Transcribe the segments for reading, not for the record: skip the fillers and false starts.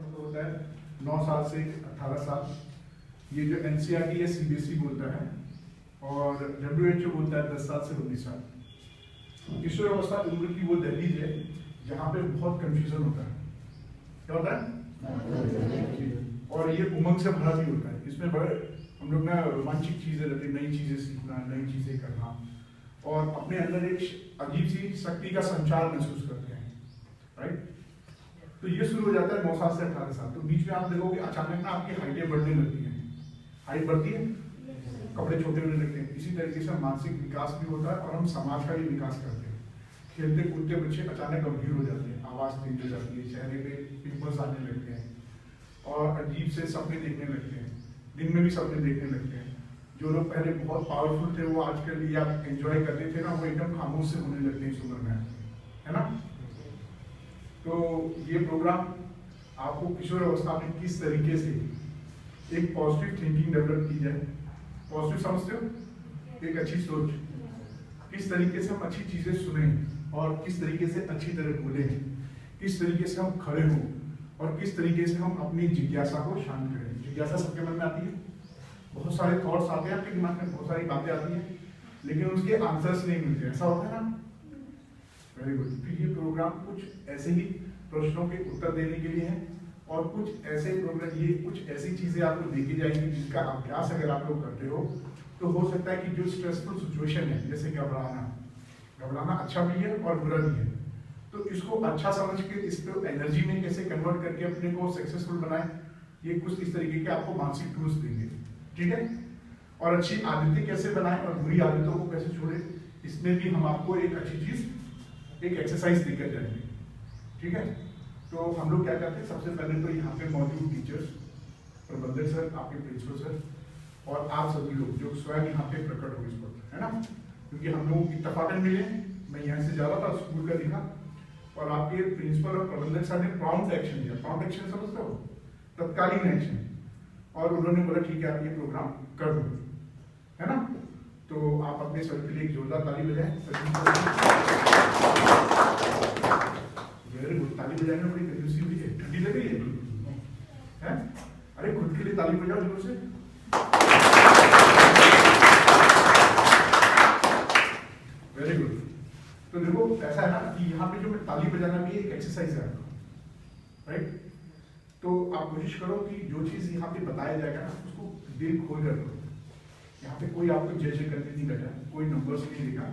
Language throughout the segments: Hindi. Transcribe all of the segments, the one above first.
मतलब होता है 9 साल से 18 साल। ये जो NCERT है CBSE बोलता है और WHO बोलता है 10 साल से 19 साल। किशोर अवस्था उम्र की वो दहलीज है जहाँ पे बहुत कंफ्यूजन होता है। क्या होता है? और ये उमंग से भरा भी होता है। इसमें बड़े हम लोग ना रोमांचिक चीजें रहती है, नई चीजें सीखना, नई चीजें करना और अपने अंदर एक अजीब सी शक्ति का संचार महसूस करते हैं, राइट? तो ये शुरू हो जाता है 9 साल से 18 साल। तो बीच में आप देखोगे अचानक ना आपकी हाइटें बढ़ने लगती हैं। हाइट बढ़ती है, कपड़े छोटे होने लगते हैं। इसी तरीके से मानसिक विकास भी होता है और हम समाज का भी विकास करते हैं। खेलते कूदते बच्चे अचानक गंभीर हो जाते हैं, आवाज तेज हो जाती है, चेहरे पे पिंपल्स आने लगते हैं और अजीब से सपने देखने लगते हैं, दिन में भी सपने देखने लगते हैं। जो लोग पहले बहुत पावरफुल थे वो आजकल ये आप एंजॉय करते थे ना, वो एकदम खामोश से होने लगते हैं इस उम्र में, है ना? तो ये प्रोग्राम आपको किशोर अवस्था में किस तरीके से एक पॉजिटिव थिंकिंग डेवलप की जाए। पॉजिटिव समझते हो? एक अच्छी सोच, किस तरीके से हम अच्छी चीजें सुने और किस तरीके से अच्छी तरह बोले, किस तरीके से हम खड़े हों और किस तरीके से हम अपनी जिज्ञासा को शांत करें। जिज्ञासा सबके मन में आती है, बहुत सारे थॉट्स आते हैं आपके दिमाग में, बहुत सारी बातें आती हैं, लेकिन उसके आंसर्स नहीं मिलते। ऐसा होता है ना? Very good. फिर ये प्रोग्राम कुछ ऐसे ही प्रश्नों के उत्तर देने के लिए है और कुछ ऐसे प्रोग्राम, ये कुछ ऐसी चीजें आपको देखी जाएंगी जिसका अभ्यास अगर आप लोग करते हो तो हो सकता है कि जो स्ट्रेसफुल सिचुएशन है, जैसे घबराना अच्छा भी है और बुरा भी है, तो इसको अच्छा समझ के इसको एनर्जी में कैसे कन्वर्ट करके अपने को सक्सेसफुल बनाए, ये कुछ इस तरीके के आपको मानसिक टूल्स देंगे, ठीक है? और अच्छी आदतें कैसे बनाएं और बुरी आदतों को कैसे छोड़े, इसमें भी हम आपको एक अच्छी चीज, एक एक्सरसाइज देकर जाएंगे, ठीक है? तो हम लोग क्या करते हैं, सबसे पहले तो यहाँ पे मौजूद टीचर्स, प्रबंधक सर, आपके प्रिंसिपल सर और आप सभी लोग जो स्वयं यहाँ पे प्रकट हो इस वक्त, है ना? क्योंकि हम लोग इत्तेफाकन मिले, मैं यहाँ से जा रहा था, स्कूल का दिखा और आपके प्रिंसिपल और प्रबंधक सर ने प्रॉम्प्ट एक्शन दिया। प्रॉम्प्ट एक्शन समझते हो? तत्कालीन एक्शन। और उन्होंने बोला ठीक है आप ये प्रोग्राम कर दो, है ना? तो आप अपने सर के लिए एक जोरदार ताली बजाएं। Very good. ताली बजाने में बड़ी कंजूसी हुई है, ठंडी लग रही है? अरे खुद के लिए ताली बजाओ जोर से। Very good. तो देखो ऐसा है ना कि यहाँ पे जो मैं ताली बजाना भी एक एक्सरसाइज है, राइट? तो आप कोशिश करो कि जो चीज यहाँ पे बताया जाएगा ना उसको दिल खोल कर करो। यहाँ पे कोई आपको जज करने नहीं बैठा, कोई नंबर्स नहीं लिखा,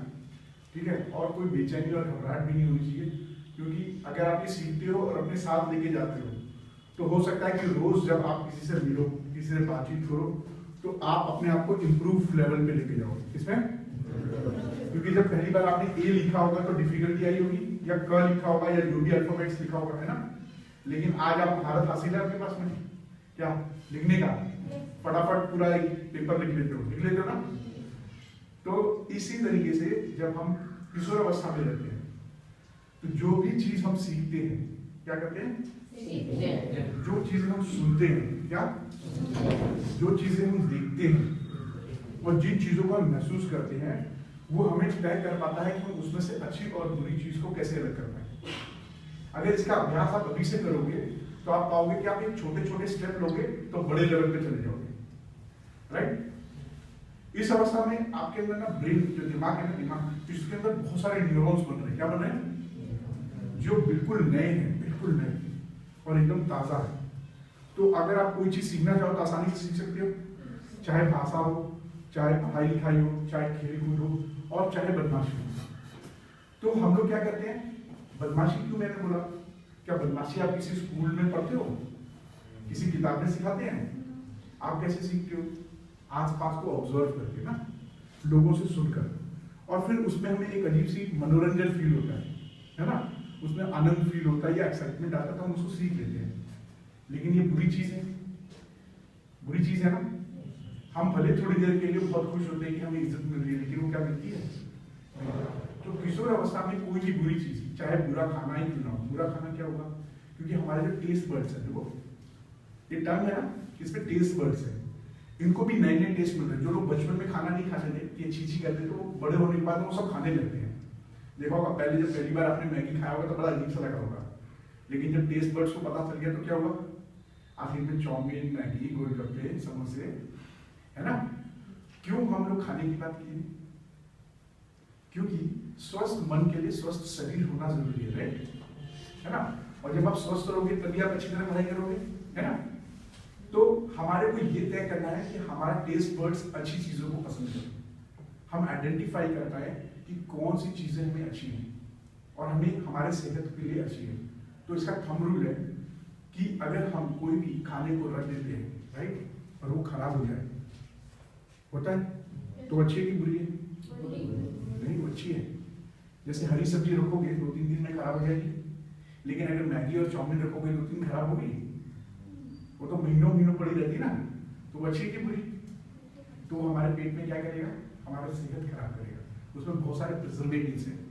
ठीक है? और कोई बेचैनी और घबराहट भी नहीं होनी चाहिए, क्योंकि अगर आप ये सीखते हो और अपने साथ लेके जाते हो तो हो सकता है कि रोज जब आप किसी से मिलो, किसी से बातचीत करो, तो आप अपने आप को इम्प्रूव लेवल पे लेके जाओ। इसमें क्योंकि जब पहली बार आपने ए लिखा होगा तो डिफिकल्टी आई होगी, या क लिखा होगा, या जो भी अल्फाबेट्स लिखा होगा, है ना? लेकिन आज आप भारत हासिल है आपके पास में क्या लिखने का, फटाफट पूरा एक पेपर लिख लेते हो ना? तो इसी तरीके से जब हम किशोर अवस्था में रहते हैं तो जो भी चीज हम सीखते हैं, क्या करते हैं? जो चीजें हम सुनते हैं, क्या जो चीजें हम देखते हैं और जिन चीजों को हम महसूस करते हैं, वो हमें तय कर पाता है कि हम उसमें से अच्छी और बुरी चीज को कैसे अलग कर पाए। अगर इसका अभ्यास आप अभी से करोगे तो आप पाओगे कि आप एक छोटे छोटे स्टेप लोगे तो बड़े लेवल पे चले जाओगे, राइट? इस अवस्था में आपके अंदर ना ब्रेन, जो दिमाग है ना, दिमाग, इसके अंदर बहुत सारे न्यूरॉन्स बन रहे हैं। क्या बन रहे हैं? जो बिल्कुल नए हैं, बिल्कुल नए और एकदम ताजा है। तो अगर आप कोई चीज सीखना चाहो तो आसानी से सीख सकते हो, चाहे भाषा हो, चाहे पढ़ाई लिखाई हो, चाहे खेल कूद हो और चाहे बदमाशी हो। तो हम लोग क्या करते हैं, बदमाशी क्यों मैंने बोला, क्या बदमाशी आप किसी स्कूल में पढ़ते हो, किसी किताब में सिखाते हैं? आप कैसे सीखते हो? आसपास को ऑब्जर्व करके ना, लोगों से सुनकर, और फिर उसमें हमें एक अजीब सी मनोरंजन फील होता है ना? उसमें आनंद फील होता है या एक्साइटमेंट आता है, तो हम उसको सीख लेते हैं। लेकिन ये बुरी चीज है, बुरी चीज है ना? हम भले थोड़ी देर के लिए बहुत खुश होते हैं कि हमें इज्जत मिल रही है, लेकिन वो क्या मिलती है? तो किशोर अवस्था में कोई भी बुरी चीज, चाहे बुरा खाना ही क्यों ना हो, बुरा खाना क्या होगा? क्योंकि हमारे जो टेस्ट बर्ड्स है, देखो ये टंग है ना, इसमें टेस्ट बर्ड्स है, इनको भी नए नए टेस्ट मिल रहे हैं। जो लोग बचपन में खाना नहीं खाते थे, ये छी करते थे, तो बड़े होने के बाद वो सब खाने लगते हैं। देखा होगा पहले जब पहली बार आपने मैगी खाया होगा तो बड़ा अजीब सा लगा होगा, लेकिन जब टेस्ट बर्ड्स को पता चल गया तो क्या हुआ, आखिर में चाउमीन, मैगी, गोलगप्पे, समोसे, है ना। क्यों हम लोग खाने की बात की? क्योंकि स्वस्थ मन के लिए स्वस्थ शरीर होना जरूरी है, राइट, है ना। और जब आप स्वस्थ रहोगे तभी आप अच्छी तरह पढ़ाई करोगे, है ना। तो हमारे को ये तय करना है कि हमारा टेस्ट बर्ड्स अच्छी चीजों को पसंद करें। हम आइडेंटिफाई कर पाए कि कौन सी चीजें हमें अच्छी हैं और हमें हमारे सेहत के लिए अच्छी है। तो इसका थंब रूल है कि अगर हम कोई भी खाने को रख देते हैं, राइट, और वो खराब हो जाए, होता है, तो अच्छी है कि बुरी है? नहीं, वो अच्छी है। जैसे हरी सब्जी रखोगे 2-3 दिन में खराब हो जाएगी, लेकिन अगर मैगी और चाउमीन रखोगे 2 दिन खराब होगी, वो तो महीनों महीनों पड़ी रहती ना, तो वो अच्छी है कि बुरी? तो वो हमारे पेट में क्या करेगा, हमारा सेहत खराब करेगा। उसमें बहुत सारे प्रिजर्वेटिव्स हैं।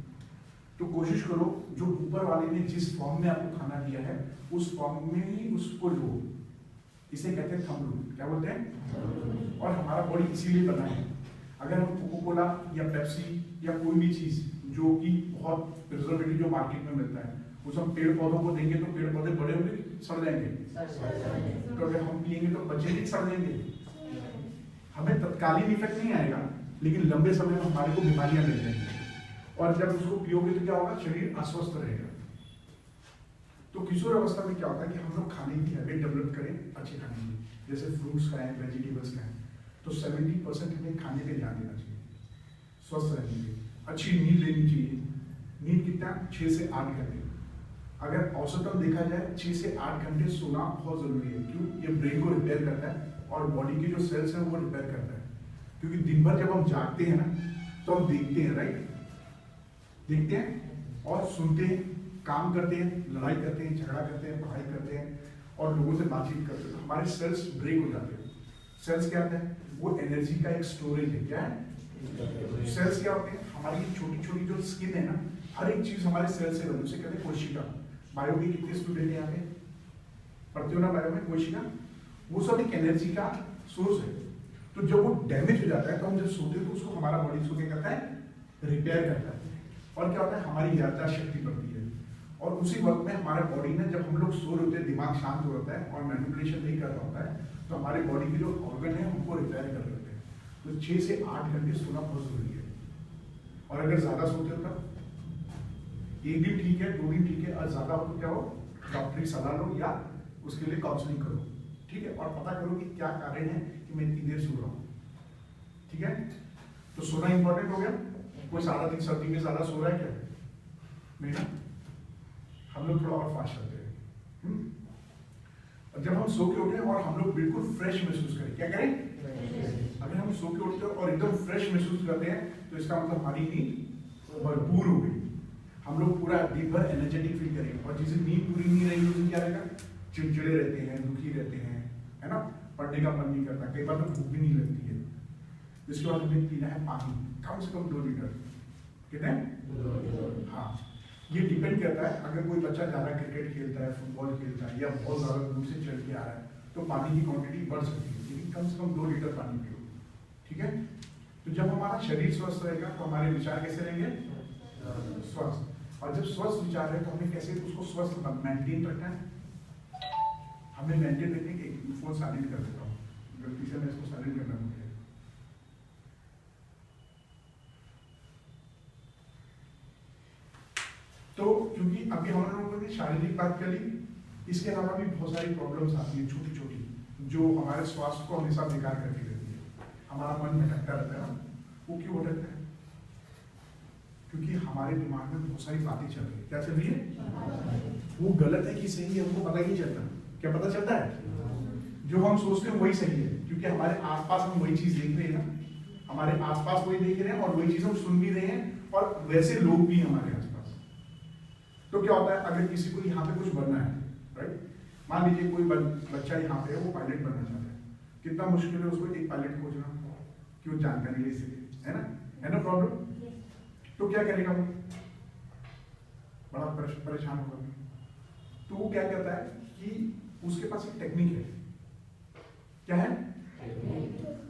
तो कोशिश करो जो ऊपर वाले ने जिस फॉर्म में आपको खाना दिया है उस फॉर्म में ही उसको लो। इसे कहते हैं थंब रूल। क्या बोलते हैं? और हमारा बॉडी इसीलिए बना है। अगर हम कोको कोला या पेप्सी या कोई भी चीज जो कि बहुत प्रिजर्वेटिव जो मार्केट में मिलता है उस हम पेड़ पौधों को देंगे तो पेड़ पौधे बड़े होंगे, सड़ जाएंगे। तो अगर हम पिएंगे तो बचेंगे, सड़ जाएंगे। हमें तत्कालीन इफेक्ट नहीं आएगा, लेकिन लंबे समय में हमारे को बीमारियां लग जाएंगी। और जब उसको पियोगे तो क्या होगा, शरीर अस्वस्थ रहेगा। तो किशोर अवस्था में क्या होता है कि हम लोग खाने की हैबिट डेवलप करें अच्छे खाने की, जैसे फ्रूट्स खाएं, वेजिटेबल्स खाएं। तो 70% हमें खाने पे ध्यान देना चाहिए, स्वस्थ रहने के लिए। अच्छी नींद लेनी चाहिए। नींद कितना? 6 से 8 घंटे। अगर औसतन देखा जाए 6 से 8 घंटे सोना बहुत जरूरी है। क्यों? ये ब्रेन को रिपेयर करता है और बॉडी के जो सेल्स हैं वो रिपेयर करता है। क्योंकि दिन भर जब हम जागते हैं ना तो हम देखते हैं, राइट, देखते हैं और सुनते हैं, काम करते हैं, लड़ाई करते हैं, झगड़ा करते हैं, पढ़ाई करते हैं और लोगों से बातचीत करते हैं। तो हमारे सेल्स ब्रेक हो जाते हैं। सेल्स क्या होता है? वो एनर्जी का एक स्टोरेज है। क्या है? सेल्स क्या होते हैं? हमारी छोटी छोटी जो स्किन है ना, हर एक चीज हमारे सेल से बनी, उसे कहते हैं कोशिका। बायो के कितने स्टूडेंट यहाँ पे पढ़ते हो ना बायो में? कोशिका, वो सब एक एनर्जी का सोर्स है। तो जब वो डैमेज हो जाता है तो हम जब सोते हैं तो उसको हमारा बॉडी उसको क्या करता है? रिपेयर करता है। और क्या होता है? हमारी याददाश्त शक्ति बढ़ती है। और उसी वक्त में हमारा बॉडी ने, जब हम लोग सो रहे होते हैं, दिमाग शांत हो जाता है और मैनिपुलेशन नहीं कर रहा होता है, तो हमारे बॉडी के जो ऑर्गन है उनको रिपेयर कर देते हैं। तो 6 से 8 घंटे सोना बहुत जरूरी है। और अगर ज्यादा सोते हो तब 1 दिन ठीक है, 2 दिन ठीक है, और ज्यादा हो तो क्या हो, डॉक्टर की सलाह लो या उसके लिए काउंसलिंग करो, ठीक है। और पता करो कि क्या कारण है कि मैं इतनी देर सो रहा हूँ, ठीक है। तो सोना इंपॉर्टेंट हो गया। कोई सारा दिन सर्दी में ज्यादा सो रहा है क्या? नहीं ना, हम लोग थोड़ा और फास्ट चलते हैं। और जब हम सो के उठे और हम लोग बिल्कुल फ्रेश महसूस करें, क्या करें? अगर हम सो के उठते हैं और एकदम फ्रेश महसूस करते हैं तो इसका मतलब हमारी नींद भरपूर हो गई। हम लोग पूरा दिन भर एनर्जेटिक फील करेंगे। और जिसे नींद पूरी नहीं रहेगी उसे क्या रहेगा? चिड़चिड़े रहते हैं, दुखी रहते हैं, है ना, पढ़ने का मन नहीं करता, कई बार तो भूख भी नहीं लगती है। इसके बाद हमें पीना है पानी, कम से कम 2 लीटर। कितने? 2 लीटर। हाँ, ये डिपेंड करता है। अगर कोई बच्चा ज्यादा क्रिकेट खेलता है, फुटबॉल खेलता है या बहुत ज्यादा दूर से चल के आ रहा है तो पानी की क्वांटिटी बढ़ सकती है, लेकिन कम से कम 2 लीटर पानी पियो, ठीक है। तो जब हमारा शरीर स्वस्थ रहेगा तो हमारे विचार कैसे रहेंगे? स्वस्थ। और जब स्वस्थ विचार है तो हमें कैसे उसको स्वस्थ मेंटेन रखना है? हमें मेंटेन रखने के फोन साइलेंट कर देता हूँ, गलती से मैं इसको साइलेंट करना भूल गया। तो क्योंकि अभी हम लोगों ने शारीरिक बात कर ली, इसके अलावा भी बहुत सारी प्रॉब्लम्स आती है छोटी छोटी, जो हमारे स्वास्थ्य को हमेशा बेकार करती रहती है। हमारा मन भटकता रहता है ना, वो क्यों भटकता है? क्योंकि हमारे दिमाग में बहुत सारी बातें चल रही है। क्या चल रही है? वो गलत है कि सही है हमको पता ही नहीं चलता। क्या पता चलता है? जो हम सोचते हैं वही सही है, क्योंकि हमारे आसपास हम वही चीज देख रहे हैं ना, हमारे आसपास वही देख रहे हैं और वही चीज हम सुन भी रहे हैं और वैसे लोग भी हमारे आसपास। तो क्या होता है, अगर किसी को यहाँ पे कुछ बनना है, राइट, मान लीजिए कोई बच्चा यहाँ पे है, वो पायलट बनना चाहता है, कितना मुश्किल है उसको एक पायलट खोजना कि वो जानकारी ले सके, है ना प्रॉब्लम। तो क्या करेगा वो? बड़ा परेशान होगा। तो वो क्या कहता है कि उसके पास एक टेक्निक है। क्या है?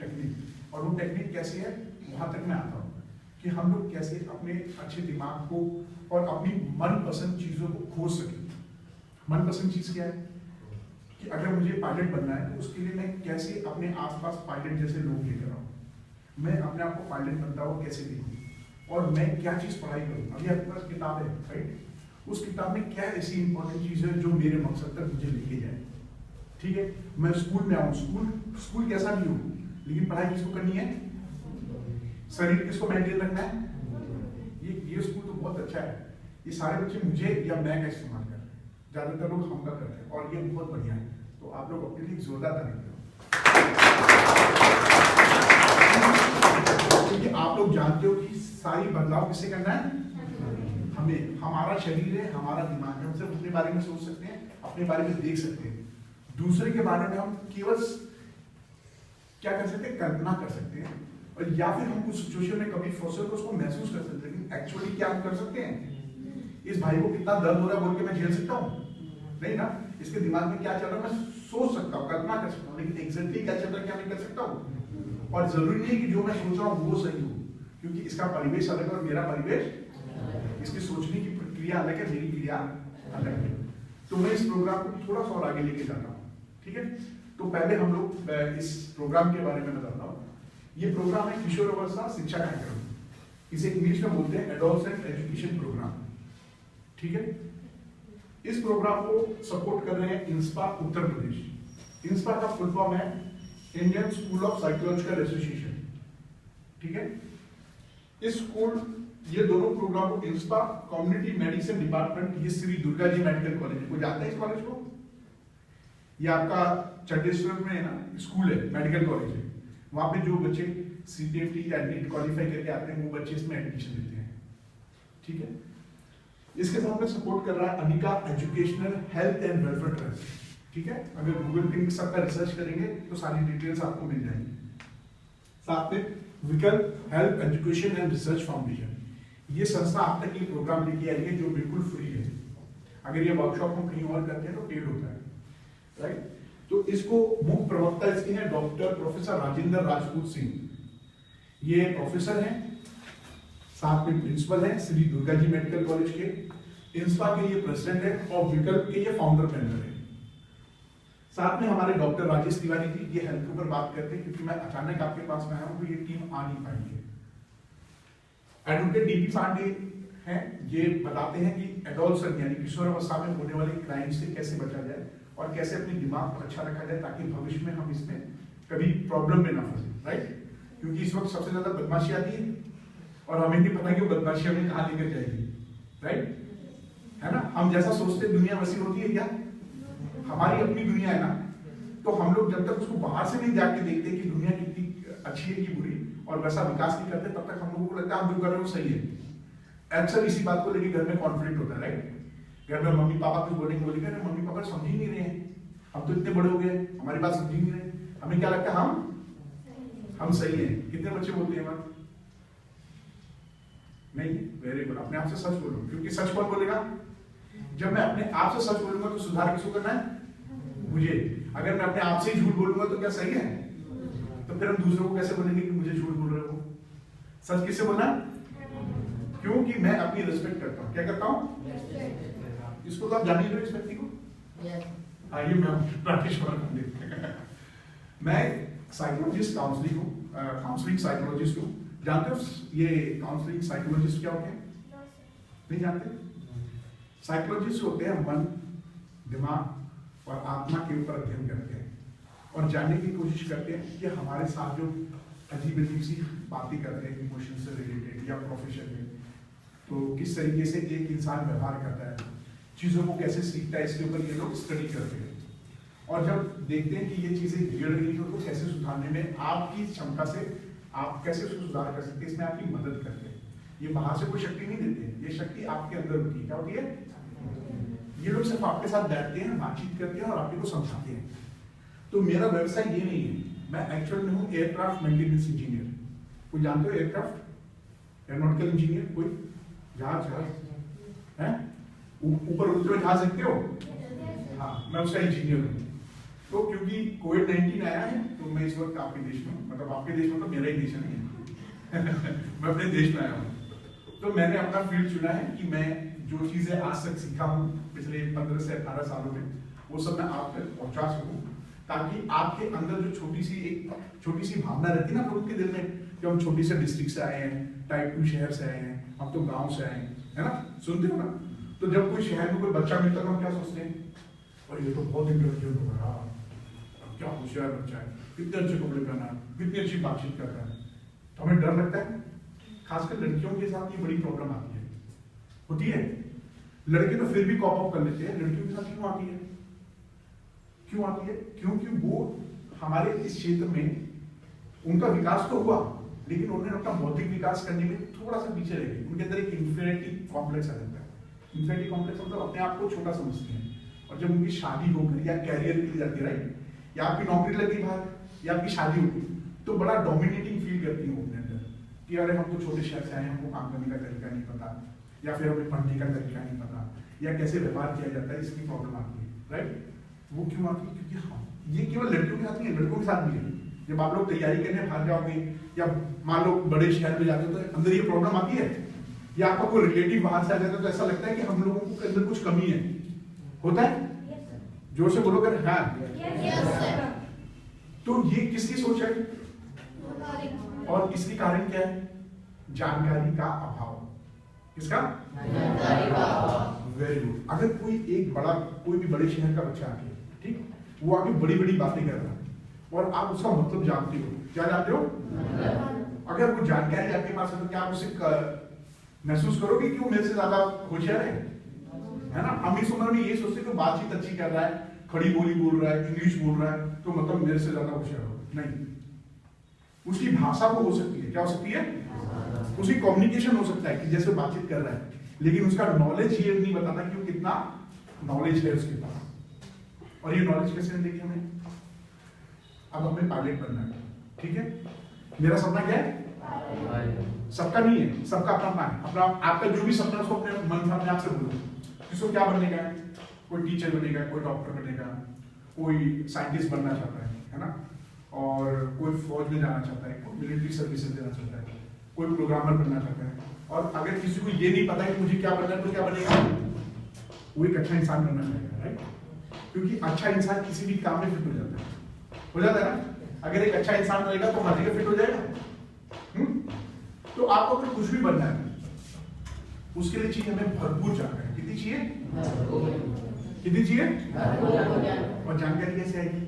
टेक्निक। और वो टेक्निक कैसी है, वहां तक मैं आता हूँ कि हम लोग कैसे अपने अच्छे दिमाग को और अपनी मनपसंद चीजों को खोज सकें। मनपसंद चीज क्या है कि अगर मुझे पायलट बनना है तो उसके लिए मैं कैसे अपने आसपास पायलट जैसे लोग लेकर आऊँ, मैं अपने आप को पायलट बनता हुआ कैसे देखूँ और मैं क्या चीज पढ़ाई करूँ। अभी आपके पास किताब है राइट, उस किताब में क्या ऐसी इंपॉर्टेंट चीज है जो मेरे मकसद तक मुझे लेके जाए। ठीक है, मैं स्कूल में आऊँ, स्कूल कैसा भी हो लेकिन पढ़ाई किसको करनी है, शरीर किसको मेंटेन रखना है, ये स्कूल तो बहुत अच्छा है, ये सारे बच्चे मुझे या मैं का इस्तेमाल कर रहे हैं, ज्यादातर लोग हम का करते हैं और ये बहुत बढ़िया है। तो आप लोग अपने लिए जोरदार तारीफ करो, क्योंकि आप लोग जानते हो कि सारी बदलाव किससे करना है, हमें। हमारा शरीर है, हमारा दिमाग है, हम सिर्फ अपने बारे में सोच सकते हैं, अपने बारे में देख सकते हैं, दूसरे के बारे में हम केवल क्या कर सकते हैं, कल्पना कर सकते हैं, और या फिर हम कुछ सिचुएशन में कभी फंसे तो उसको महसूस कर सकते हैं, लेकिन एक्चुअली क्या हम कर सकते हैं, इस भाई को कितना दर्द हो रहा है बोल के मैं झेल सकता हूँ नहीं ना, इसके दिमाग में क्या चल रहा है मैं सोच सकता हूँ, कल्पना कर सकता हूँ, लेकिन एग्जैक्टली क्या चल रहा है क्या नहीं कर सकता हूँ। और जरूरी नहीं कि जो मैं सोच रहा हूँ वो सही हो, क्योंकि इसका परिवेश अलग है और मेरा परिवेश, इसकी सोचने की प्रक्रिया अलग है, मेरी क्रिया अलग है। तो मैं इस प्रोग्राम को थोड़ा सा और आगे लेके जाता हूँ। ठीक है, तो पहले हम लोग इस प्रोग्राम के बारे में बताता हूँ। ये प्रोग्राम है किशोर अवस्था शिक्षा कार्यक्रम, इसे इंग्लिश में बोलते हैं एडोलसेंट एजुकेशन प्रोग्राम। ठीक है, इस प्रोग्राम को सपोर्ट कर रहे हैं इंस्पा उत्तर प्रदेश। इंस्पा का फुल फॉर्म है Indian school of psychological association. ठीक है, इस स्कूल, ये दोनों प्रोग्राम को इंस्पा कम्युनिटी मेडिसिन डिपार्टमेंट, ये श्री दुर्गा जी मेडिकल कॉलेज, को जानते हैं इस कॉलेज को, ये आपका चंडेश्वर में है ना, स्कूल है, मेडिकल कॉलेज है, वहां पे जो बच्चे सीटीएटी या नीट क्वालिफाई करके आते हैं वो बच्चे इसमें एडमिशन लेते हैं। ठीक है, इसके साथ में सपोर्ट कर रहा है Anika educational health and welfare trust. ठीक है, अगर गूगल पे सबका रिसर्च करेंगे तो सारी डिटेल्स आपको मिल जाएंगी। साथ में विकल्प health education and research foundation, ये संस्था आप तक ये प्रोग्राम लेके आई है जो बिल्कुल फ्री है। अगर ये वर्कशॉप हम कहीं और करते हैं तो पेड होता है, राइट। तो इसको मुख्य प्रवक्ता इसके हैं डॉक्टर प्रोफेसर राजेंद्र राजपूत सिंह, ये प्रोफेसर हैं, साथ में प्रिंसिपल हैं श्री दुर्गा जी मेडिकल कॉलेज के, इंस्पा के ये प्रेसिडेंट है और विकल्प के ये फाउंडर मेंबर है। साथ में हमारे डॉक्टर राजेश तिवारी जी, ये हेल्थ के ऊपर बात करते हैं, क्योंकि मैं अचानक आपके पास में आया हूं तो ये टीम आ नहीं पाई है। एडवोकेट डीपी पांडे हैं, ये बताते हैं कि एडोलसेंट यानी किशोर अवस्था में होने वाले क्राइम से कैसे बचा जाए और कैसे अपने दिमाग को अच्छा रखा जाए ताकि भविष्य में हम इसमें कभी प्रॉब्लम में ना फंसे, राइट। क्योंकि इस वक्त सबसे ज्यादा बदमाशी आती है और हमें नहीं पता कि वो बदमाशी हमें कहाँ लेकर जाएगी, राइट, है ना। हम जैसा सोचते दुनिया वैसी होती है क्या, हमारी अपनी दुनिया है ना, तो हम लोग जब तक उसको बाहर से नहीं जाके देखते कि दुनिया कितनी अच्छी है कि बुरी और वैसा विकास नहीं करते, तब तक हम लोगों को लगता है हम जो कर रहे हो सही है। अक्सर इसी बात को लेकर घर में कॉन्फ्लिक्ट होता है, राइट। घर में मम्मी पापा कुछ बोलेंगे, मम्मी पापा समझ ही नहीं रहे हैं, हम तो इतने बड़े हो गए हमारी बात समझ ही नहीं रहे, हमें क्या लगता है हम सही है। कितने बच्चे बोलते हैं बात नहीं, वेरी गुड, अपने आप से सच बोलो, क्योंकि सच कौन बोलेगा, जब मैं अपने आप से सच बोलूंगा तो सुधार किसको करना है, मुझे। अगर मैं अपने आप से ही झूठ बोलूंगा तो क्या सही है, तो फिर हम दूसरों को कैसे बोलेंगे कि मुझे झूठ बोल रहे हो। सच किससे बोलना, क्योंकि मैं अपनी रिस्पेक्ट करता हूं, क्या करता हूं, इसको तो आप जान ही लो इस व्यक्ति को। आइए मैं राकेश वर्मा मैं साइकोलॉजिस्ट काउंसलिंग हूँ, काउंसलिंग साइकोलॉजिस्ट हूँ। जानते हो ये काउंसलिंग साइकोलॉजिस्ट क्या होते हैं, नहीं जानते। साइकोलॉजिस्ट होते हैं मन, दिमाग और आत्मा के ऊपर अध्ययन करते हैं और जानने की कोशिश करते हैं कि हमारे साथ जो अजीब अजीब सी बातें करते हैं इमोशन से रिलेटेड या प्रोफेशन में, तो किस तरीके से एक इंसान व्यवहार करता है, चीज़ों को कैसे सीखता है, इसके ऊपर ये लोग स्टडी करते हैं। और जब देखते हैं कि ये चीज़ें बिगड़ रही हो तो कैसे सुधारने में आपकी क्षमता से आप कैसे उसको सुधार कर सकते हैं, इसमें आपकी मदद करते हैं। ये बाहर से कोई शक्ति नहीं देते, ये शक्ति आपके अंदर होती है। क्या होती है, ये लोग सिर्फ आपके साथ बैठते हैं, बातचीत करते हैं और आपको समझाते हैं। तो मेरा व्यवसाय ये नहीं है, मैं एक्चुअल में हूँ एयरक्राफ्ट मेंटेनेंस इंजीनियर। कोई जानते हो एयरक्राफ्ट, एरोनॉटिकल इंजीनियर, कोई जहाज है ऊपर उड़ते हुए जहाज देखते हो, हाँ मैं उसका इंजीनियर हूँ। तो क्योंकि कोविड-19 आया है तो मैं इस वक्त आपके देश में, मतलब आपके देश में तो मेरा ही देश नहीं है मैं अपने देश में आया हूँ। तो मैंने अपना फील्ड चुना है कि मैं जो चीजें आज तक सीखा हूँ पिछले 15 से 18 सालों में, वो सब मैं आप तक पहुंचा सकूं, ताकि आपके अंदर जो छोटी सी भावना रहती है ना लोगों के दिल में कि हम छोटी से डिस्ट्रिक्ट से आए हैं, टाइप 2 शहर से आए हैं, हम तो गांव से आए हैं, है ना, सुनते हो ना। तो जब कोई शहर में कोई बच्चा मिलता है हम क्या सोचते हैं, और ये तो बहुत इंटेलिजेंट होगा, क्या होशियार बच्चा है, कितने अच्छे कपड़े पहना, कितनी अच्छी बातचीत करता है, तो हमें डर लगता है। खासकर लड़कियों के साथ ये बड़ी प्रॉब्लम आती है, होती है। लड़के तो फिर भी कॉप अप कर लेते हैं, लड़कियों के साथ क्यों आती है? क्यों आती है? क्योंकि वो हमारे इस क्षेत्र में उनका विकास तो हुआ, लेकिन उन्होंने अपना बौद्धिक विकास करने में थोड़ा सा पीछे रह गए। उनके अंदर एक इंफीरियरिटी कॉम्प्लेक्स आ जाता है। इंफीरियरिटी कॉम्प्लेक्स मतलब अपने आप को छोटा समझते हैं, और जब उनकी शादी हो गई या कैरियर के लिए जाती है, राइट, या आपकी नौकरी लगी बाहर, या आपकी शादी हो गई, तो बड़ा डोमिनेटिंग फील करती हूँ अपने अंदर कि अरे हम तो छोटे शहर से आए हैं, हमको काम करने का तरीका नहीं पता, या फिर हमें पढ़ने का तरीका नहीं पता, या कैसे व्यवहार किया जाता है, इसकी प्रॉब्लम आती है, राइट। वो क्यों आती है? क्योंकि हाँ, ये केवल लड़कियों के साथ नहीं है, लड़कों के साथ भी है। जब आप लोग तैयारी करने बाहर जाओगे या मान लो बड़े शहर में जाते हो, तो अंदर ये प्रॉब्लम आती है, या आपका कोई रिलेटिव बाहर से आ जाता है तो ऐसा लगता है कि हम लोगों के अंदर कुछ कमी है, होता है। जोर से बोलो अगर हाँ। तो ये किसकी सोच है, और इसके कारण क्या है? जानकारी का अभाव। किसका? जानकारी का अभाव। Very good. अगर कोई भी बड़े शहर का बच्चा आके, ठीक, वो आके बड़ी बड़ी बातें कर रहा है और आप उसका मतलब जानते हो, क्या जानते हो? अगर वो जानकारी आपके पास है तो क्या आप उसे महसूस करोगे कि वो मेरे से ज्यादा होशियार है ना। हम इस उम्र में ये सोचते कि बातचीत अच्छी कर रहा है, खड़ी बोली बोल रहा है, इंग्लिश बोल रहा है, तो मतलब मेरे से ज्यादा होशियार होगा। नहीं, उसकी भाषा वो हो सकती है, क्या हो सकती है? उसकी कम्युनिकेशन हो सकता है कि जैसे बातचीत कर रहा है, लेकिन उसका नॉलेज ये नहीं बताता कि वो कितना नॉलेज है उसके पास। और ये नॉलेज कैसे मिलेगी हमें? अब हमें पायलट बनना है, ठीक है। मेरा सपना क्या है? सबका नहीं है, सबका अपना अपना है। अपना आपका जो भी सपना है उसको अपने मन से अपने आप से बोलो। किसको क्या बनने का है? कोई टीचर बनेगा, कोई डॉक्टर बनेगा, कोई साइंटिस्ट बनना चाहता है ना, और कोई फौज में जाना चाहता है, कोई मिलिट्री सर्विसेज देना चाहता है, कोई प्रोग्रामर बनना चाहता है। और अगर किसी को ये नहीं पता है कि मुझे क्या बनना है, तो क्या बनेगा? वो एक अच्छा इंसान बनना चाहेगा, राइट। क्योंकि अच्छा इंसान किसी भी काम में फिट हो जाता है ना। अगर एक अच्छा इंसान रहेगा तो हर जगह फिट हो जाएगा। तो आपको अगर कुछ भी बनना है, उसके लिए चाहिए हमें भरपूर जानकारी। कितनी चाहिए? कितनी चाहिए? और जानकारी कैसे आएगी?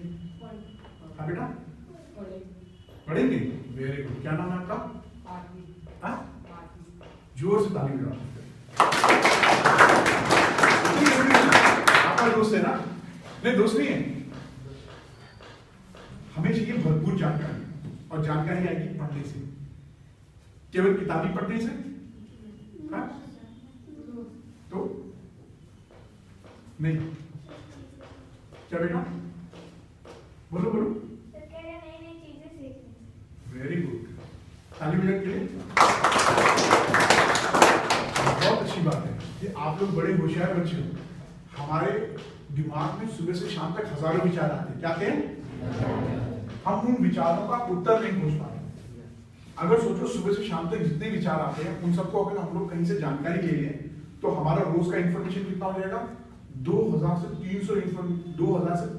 हाँ बेटा, पढ़ेंगे। Very good. क्या नाम है आपका? जोर से ताली बजाओ। आपका दोस्त है ना? नहीं, दोस्त नहीं है। हमें चाहिए भरपूर जानकारी, और जानकारी आएगी पढ़ने से, केवल किताबी पढ़ने से। हाँ? तो नहीं, क्या बेटा? बोलो बोलो। वेरी गुड, ताली बजाने के लिए। बहुत अच्छी बात है कि आप लोग बड़े होशियार बच्चे हो। हमारे दिमाग में सुबह से शाम तक हजारों विचार आते हैं, क्या कहें? हम उन विचारों का उत्तर नहीं खोज पाते। अगर सोचो सुबह से शाम तक जितने विचार आते हैं, उन सबको अगर हम लोग कहीं से जानकारी ले लें, तो हमारा रोज का इंफॉर्मेशन कितना हो जाएगा? 2000 से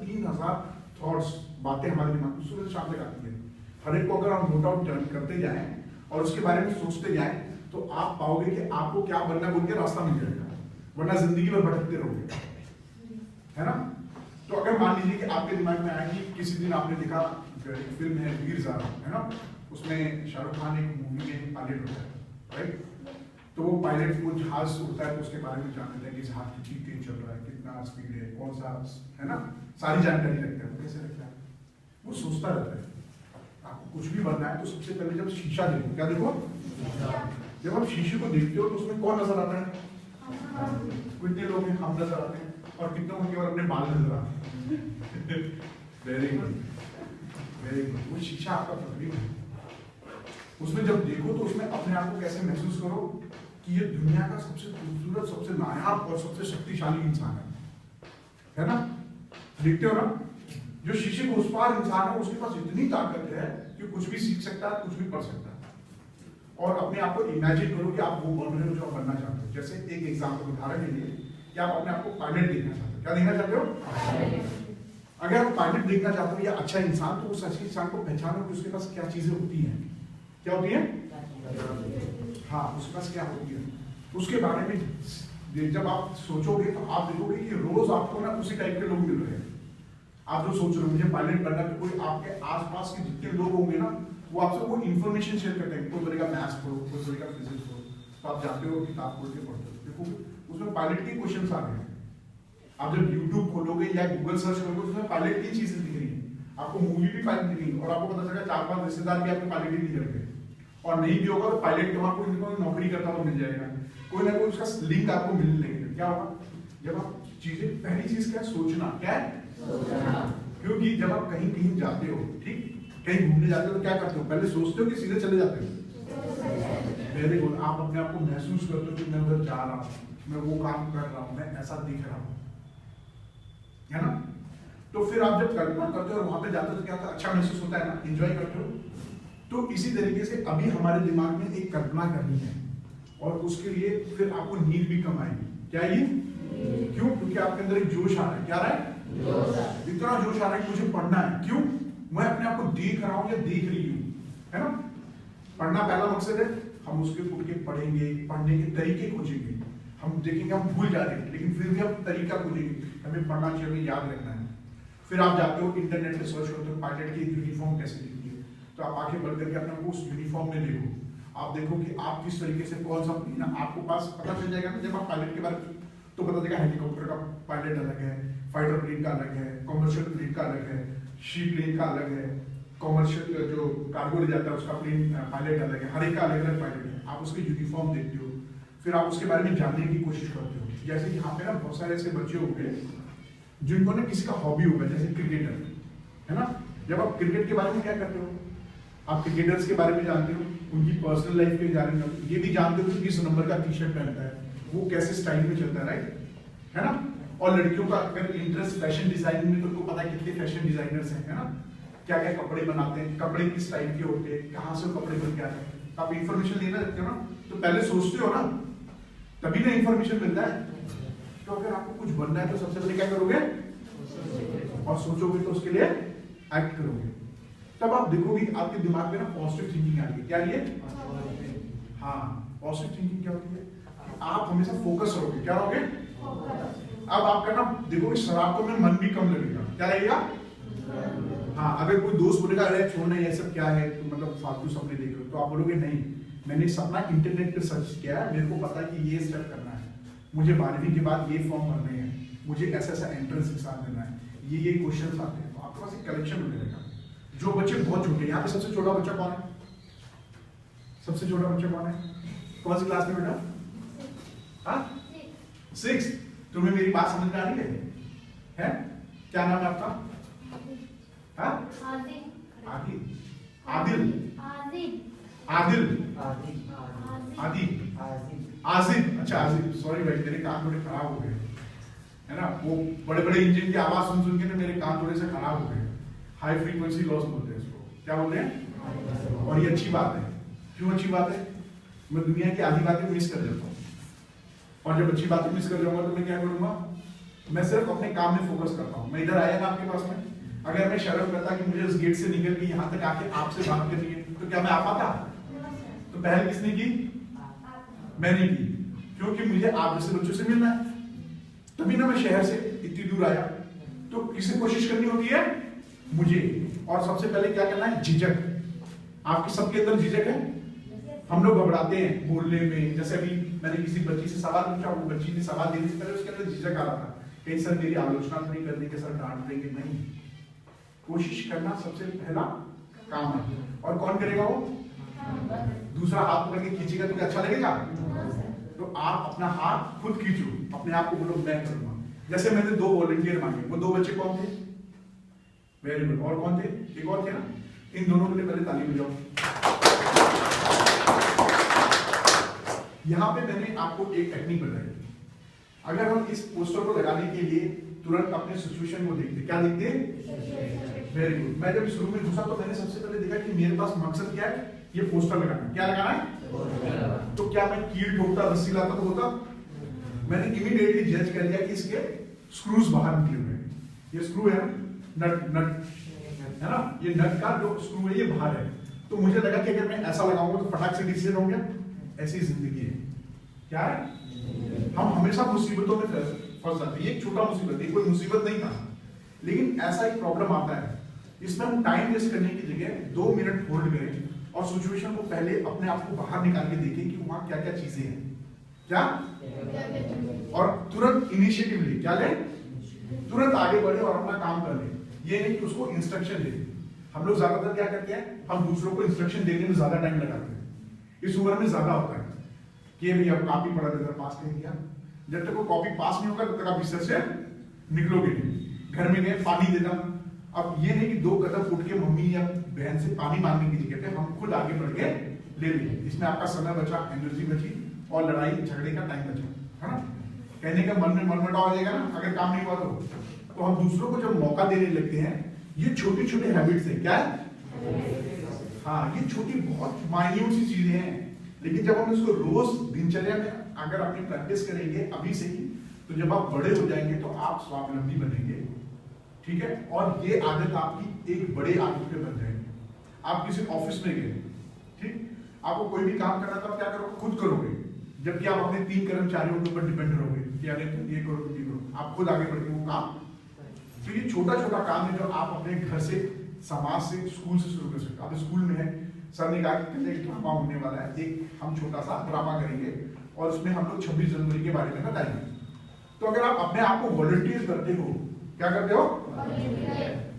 3000 थॉट्स, बातें हमारे दिमाग में सुबह से शाम तक आती है। हर एक को अगर हम नोट आउट करते जाएं और उसके बारे में सोचते जाएं, तो आप पाओगे कि आपको क्या बनना बोल के रास्ता मिल जाएगा, वरना जिंदगी में भटकते रहोगे, है ना। तो अगर मान लीजिए कि आपके दिमाग में आया कि किसी दिन आपने देखा एक फिल्म है वीर ज़ारा, है ना, उसमें शाहरुख खान एक मूवी में पायलट होता है, राइट। तो वो पायलट वो जहाज उड़ता है तो उसके बारे में जान लेता है कि जहाज कितनी तेज चल रहा है, कितना स्पीड है, कौन सा, है ना, सारी जानकारी लगता है। कैसे लगता है? वो सोचता रहता है। आपको कुछ भी बनना है तो सबसे पहले जब शीशा देखो, क्या देखो? जब आप शीशे को देखते हो तो उसमें कौन नजर आता है? कितने लोग हैं? हम नजर आते हैं, और कितनों को केवल अपने बाल नजर आते हैं। Very good, very good. वो शीशा आपका प्रतिबिंब है। उसमें जब देखो तो उसमें अपने आप को कैसे महसूस करो कि ये दुनिया का सबसे खूबसूरत, सबसे नायाब और सबसे शक्तिशाली इंसान है ना। देखते हो ना, जो शीशे को उस पार इंसान है, उसके पास इतनी ताकत है कि कुछ भी सीख सकता है, कुछ भी पढ़ सकता है। और अपने आप को इमेजिन करो कि आप वो बन रहे हो जो आप बनना चाहते हो। जैसे एक एग्जाम्पल उदाहरण के लिए कि आप अपने आप को पायलट देखना चाहते हो। क्या देखना चाहते हो? अगर आप पायलट देखना चाहते हो या अच्छा इंसान, तो उस अच्छे इंसान को पहचानो कि उसके पास क्या चीजें होती हैं। क्या होती है? हाँ, उसके पास क्या होती है उसके बारे में जब आप सोचोगे तो आप देखोगे कि रोज आपको ना उसी टाइप के लोग मिल रहे हैं। आप जो सोच रहे हो मुझे पायलट बनना, तो कोई आपके आसपास के जितने लोग होंगे ना, वो आपसे वो इन्फॉर्मेशन शेयर करते हैं। कोई बोलेगा मैथ्स पढ़ो, कोई बोलेगा फिजिक्स पढ़ो, तो आप जाते हो किताब खोल के पढ़ते हो। देखो उसमें पायलट के क्वेश्चंस आ रहे हैं। आप जब यूट्यूब खोलोगे या गूगल सर्च करोगे, उसमें पायलट की चीजें दिख रही है। आपको मूवी भी पायलट दिख रही है, और आपको पता चलेगा 4-5 रिश्तेदार भी आपके पायलट ही नहीं करते, और नहीं भी होगा तो पायलट के वहां कोई नौकरी करता हुआ मिल जाएगा, कोई ना कोई उसका लिंक आपको मिलने लगेगा। क्या होगा? जब आप चीजें, पहली चीज क्या है? सोचना। क्या है? क्योंकि जब आप कहीं कहीं जाते हो, ठीक, कहीं घूमने जाते हो तो क्या करते हो? पहले सोचते हो कि सीधे चले जाते हो? Very good. आप अपने आप को महसूस करते हो कि मैं उधर जा रहा हूँ, मैं वो काम कर रहा हूँ, मैं ऐसा दिख रहा हूँ, है ना? तो फिर आप जब कल्पना करते हो और वहां पे जाते हो तो क्या होता है? अच्छा महसूस होता है ना, एंजॉय करते हो। तो इसी तरीके से अभी हमारे दिमाग में एक कल्पना करनी है, और उसके लिए फिर आपको नींद भी कम आएगी। क्या ये? क्यों? क्योंकि आपके अंदर एक जोश आ रहा है। क्या आ रहा है? इतना जोश आ रहा है कि मुझे पढ़ना है। क्यों? मैं अपने आप को देख रहा हूँ या देख रही हूँ, है ना? पढ़ना पहला मकसद है। हम उसके उठ के पढ़ेंगे, पढ़ने के तरीके खोजेंगे, हम देखेंगे हम भूल जा रहे हैं, लेकिन फिर भी हम तरीका खोजेंगे, हमें पढ़ना चाहिए, हमें याद रखना है। फिर आप जाते हो इंटरनेट पे सर्च करते हो पायलट की यूनिफॉर्म कैसे दिखती है, तो आप आंखें बंद करके अपने उस यूनिफॉर्म में देखो। आप देखो कि आप किस तरीके से कौन सा ना, आपको पास पता चल जाएगा ना। जब आप पायलट के बारे में तो पता चलेगा हेलीकॉप्टर का पायलट अलग है, फाइटर प्लेन का अलग है, कमर्शियल प्लेन का अलग है, शी प्लेन का अलग है, कमर्शियल जो कार्गो ले जाता है उसका प्लेन पायलट अलग है। हर एक का अलग अलग पायलट है। आप उसके यूनिफॉर्म देखते हो, फिर आप उसके बारे में जानने की कोशिश करते हो। जैसे यहाँ पे ना बहुत सारे ऐसे बच्चे होंगे जिनको ना किसी का हॉबी होगा, जैसे क्रिकेटर, है ना? जब आप क्रिकेट के बारे में क्या करते हो? आप क्रिकेटर्स के बारे में जानते हो, उनकी पर्सनल लाइफ के बारे में, ये भी जानते हो कि किस नंबर का टी शर्ट पहनता है, वो कैसे स्टाइल में चलता है, राइट, है ना? और लड़कियों का अगर इंटरेस्ट फैशन डिजाइनिंग में, तो उनको पता है कितने फैशन डिजाइनर्स हैं, है ना? क्या क्या कपड़े बनाते हैं, कपड़े किस टाइप के होते हैं, कहाँ से वो कपड़े बन के आते हैं। आप इंफॉर्मेशन लेना चाहते हो ना, तो पहले सोचते हो ना, तभी ना इंफॉर्मेशन मिलता है। तो अगर आपको कुछ बनना है तो सबसे पहले क्या करोगे? और सोचोगे तो उसके लिए एक्ट करोगे। तब आप देखोगे कि आपके दिमाग में ना पॉजिटिव थिंकिंग आ रही है। क्या ये? हाँ, पॉजिटिव थिंकिंग क्या होती है? आप हमेशा फोकस रहोगे। क्या रहोगे? अब आपका ना देखोगे शरारतों में मन भी कम लगेगा। क्या लगेगा? हाँ, अगर कोई दोस्त बोलेगा अरे छोड़ना ये सब क्या है, तो मतलब फालतू सपने देख रहे हो, तो आप बोलोगे नहीं, मैंने सपना इंटरनेट पे सर्च किया है, मेरे को पता है कि ये स्टेप करना है, मुझे 12वीं के बाद ये फॉर्म भरने हैं, मुझे ऐसा ऐसा एंट्रेंस एग्जाम देना है, ये क्वेश्चंस आते हैं। तो आपके पास एक कलेक्शन हो जाएगा। जो बच्चे बहुत छोटे, यहाँ पे सबसे छोटा बच्चा कौन है? सबसे छोटा बच्चा कौन है? कौन सी क्लास में बेटा? हाँ, 6। तुम्हें मेरी बात समझ में आ रही है? क्या नाम है आपका? हाँ? आदिल। आदिल। आजिम। अच्छा आजिम, सॉरी भाई, मेरे कान थोड़े खराब हो गए, है ना? वो बड़े बड़े इंजन की आवाज सुन के ना मेरे कान थोड़े से खराब हो गए। हाई फ्रीक्वेंसी लॉस बोलते हैं इसको। क्या बोलते हैं? और ये अच्छी बात है। क्यों अच्छी बात है? मैं दुनिया की आधी बातें मिस कर जाता हूँ, और जब अच्छी बातें मिस कर जाऊंगा तो मैं क्या करूंगा? मैं सिर्फ अपने काम में फोकस करता हूँ। मैं इधर आया ना आपके पास में, अगर मैं शर्म करता कि मुझे इस गेट से निकल के यहाँ तक आके आपसे बात करनी है, तो क्या मैं आ पाता? तो पहल किसने की? मैंने की, क्योंकि मुझे आप जैसे बच्चों से मिलना है, तभी ना मैं शहर से इतनी दूर आया। तो किसे कोशिश करनी होती है? मुझे। और सबसे पहले क्या करना है? झिझक। आपके सबके अंदर झिझक है। हम लोग घबराते हैं बोलने में। जैसे अभी मैंने किसी बच्ची से सवाल पूछा, वो बच्ची ने सवाल देने से पहले उसके अंदर झिझक आ रहा था, कहीं सर मेरी आलोचना तो नहीं कर देंगे, सर डांट देंगे। नहीं, कोशिश करना सबसे पहला काम है। और कौन करेगा वो? दूसरा हाथ पकड़ के खींचेगा तो क्या अच्छा लगेगा? तो आप अपना हाथ खुद खींचो, अपने आप को बोलो मैं करूंगा। जैसे मैंने 2 वॉलंटियर मांगे, वो 2 बच्चे कौन थे? Very good. और कौन थे? एक और थे ना। इन दोनों के लिए पहले ताली बजाओ। यहाँ पे मैंने आपको एक टेक्निक बताई। अगर हम इस पोस्टर को लगाने के लिए तुरंत अपने सिचुएशन को देखते, क्या देखते? Very good. मैं जब शुरू में घुसा तो मैंने सबसे पहले देखा कि मेरे पास मकसद क्या है? ये पोस्टर लगाना है। क्या लगाना है? तो क्या मैं कील ठोकता रस्सी लाता तो होता? मैंने इमीडिएटली जज कर लिया कि इसके स्क्रूज बाहर निकले हुए हैं। ये स्क्रू है नट है ना, ये नट का जो स्क्रू है ये बाहर है। तो मुझे लगा कि अगर मैं ऐसा लगाऊंगा तो फटाक से डिसीजन हो गया। ऐसी जिंदगी है। क्या है? हम हमेशा मुसीबतों में फंस जाते हैं। ये एक छोटा मुसीबत है, कोई मुसीबत नहीं था, लेकिन ऐसा एक प्रॉब्लम आता है। इसमें हम टाइम वेस्ट करने की जगह 2 मिनट होल्ड करें और सिचुएशन को पहले अपने आप को बाहर निकाल के देखें कि वहां क्या क्या चीजें हैं, क्या, और तुरंत इनिशिएटिव ले, क्या ले, तुरंत आगे बढ़े और अपना काम कर ले। ये नहीं कि उसको इंस्ट्रक्शन दे। हम लोग ज्यादातर क्या करते हैं, हम दूसरों को इंस्ट्रक्शन देने में ज्यादा टाइम लगाते हैं। इस उम्र में ज्यादा होता है कि भैया कॉपी पढ़ा देकर पास नहीं किया। जब तक वो कॉपी पास नहीं होगा तब तक आप बिस्तर से निकलोगे नहीं। घर में गए पानी देना। अब ये नहीं कि 2 कदम उठ के मम्मी या बहन से पानी मांगने की जगह पे हम खुद आगे बढ़ के ले लिए। इसमें आपका समय बचा, एनर्जी बची और लड़ाई झगड़े का टाइम बचा, है ना। कहने का मन में मनमुटाव हो जाएगा ना अगर काम नहीं हुआ तो हम दूसरों को जब मौका देने लगते हैं, ये छोटी छोटी हैबिट्स है। क्या है? हाँ, ये छोटी बहुत माइन्यूट सी चीजें हैं, लेकिन जब हम इसको रोज दिनचर्या में अगर अपनी प्रैक्टिस करेंगे अभी से ही, तो जब आप बड़े हो जाएंगे तो आप स्वावलंबी बनेंगे। ठीक है, और ये आदत आपकी एक बड़े आदत पे बन जाएगी। आप किसी ऑफिस में गए, ठीक, आपको कोई भी काम करना तो आप क्या करोगे, खुद करोगे, जबकि आप अपने 3 कर्मचारियों के ऊपर डिपेंड रहोगे कि अरे तुम ये करो तुम ये करो। आप खुद आगे बढ़ के वो काम। तो ये छोटा छोटा काम है जो आप अपने घर से, समाज से, स्कूल से शुरू कर सकते हो। आप स्कूल में है, सर ने कहा कि एक ड्रामा होने वाला है, एक हम छोटा सा ड्रामा करेंगे और उसमें हम लोग 26 जनवरी के बारे में बताएंगे। तो अगर आप अपने आप को वॉलंटियर करते हो, क्या करते हो,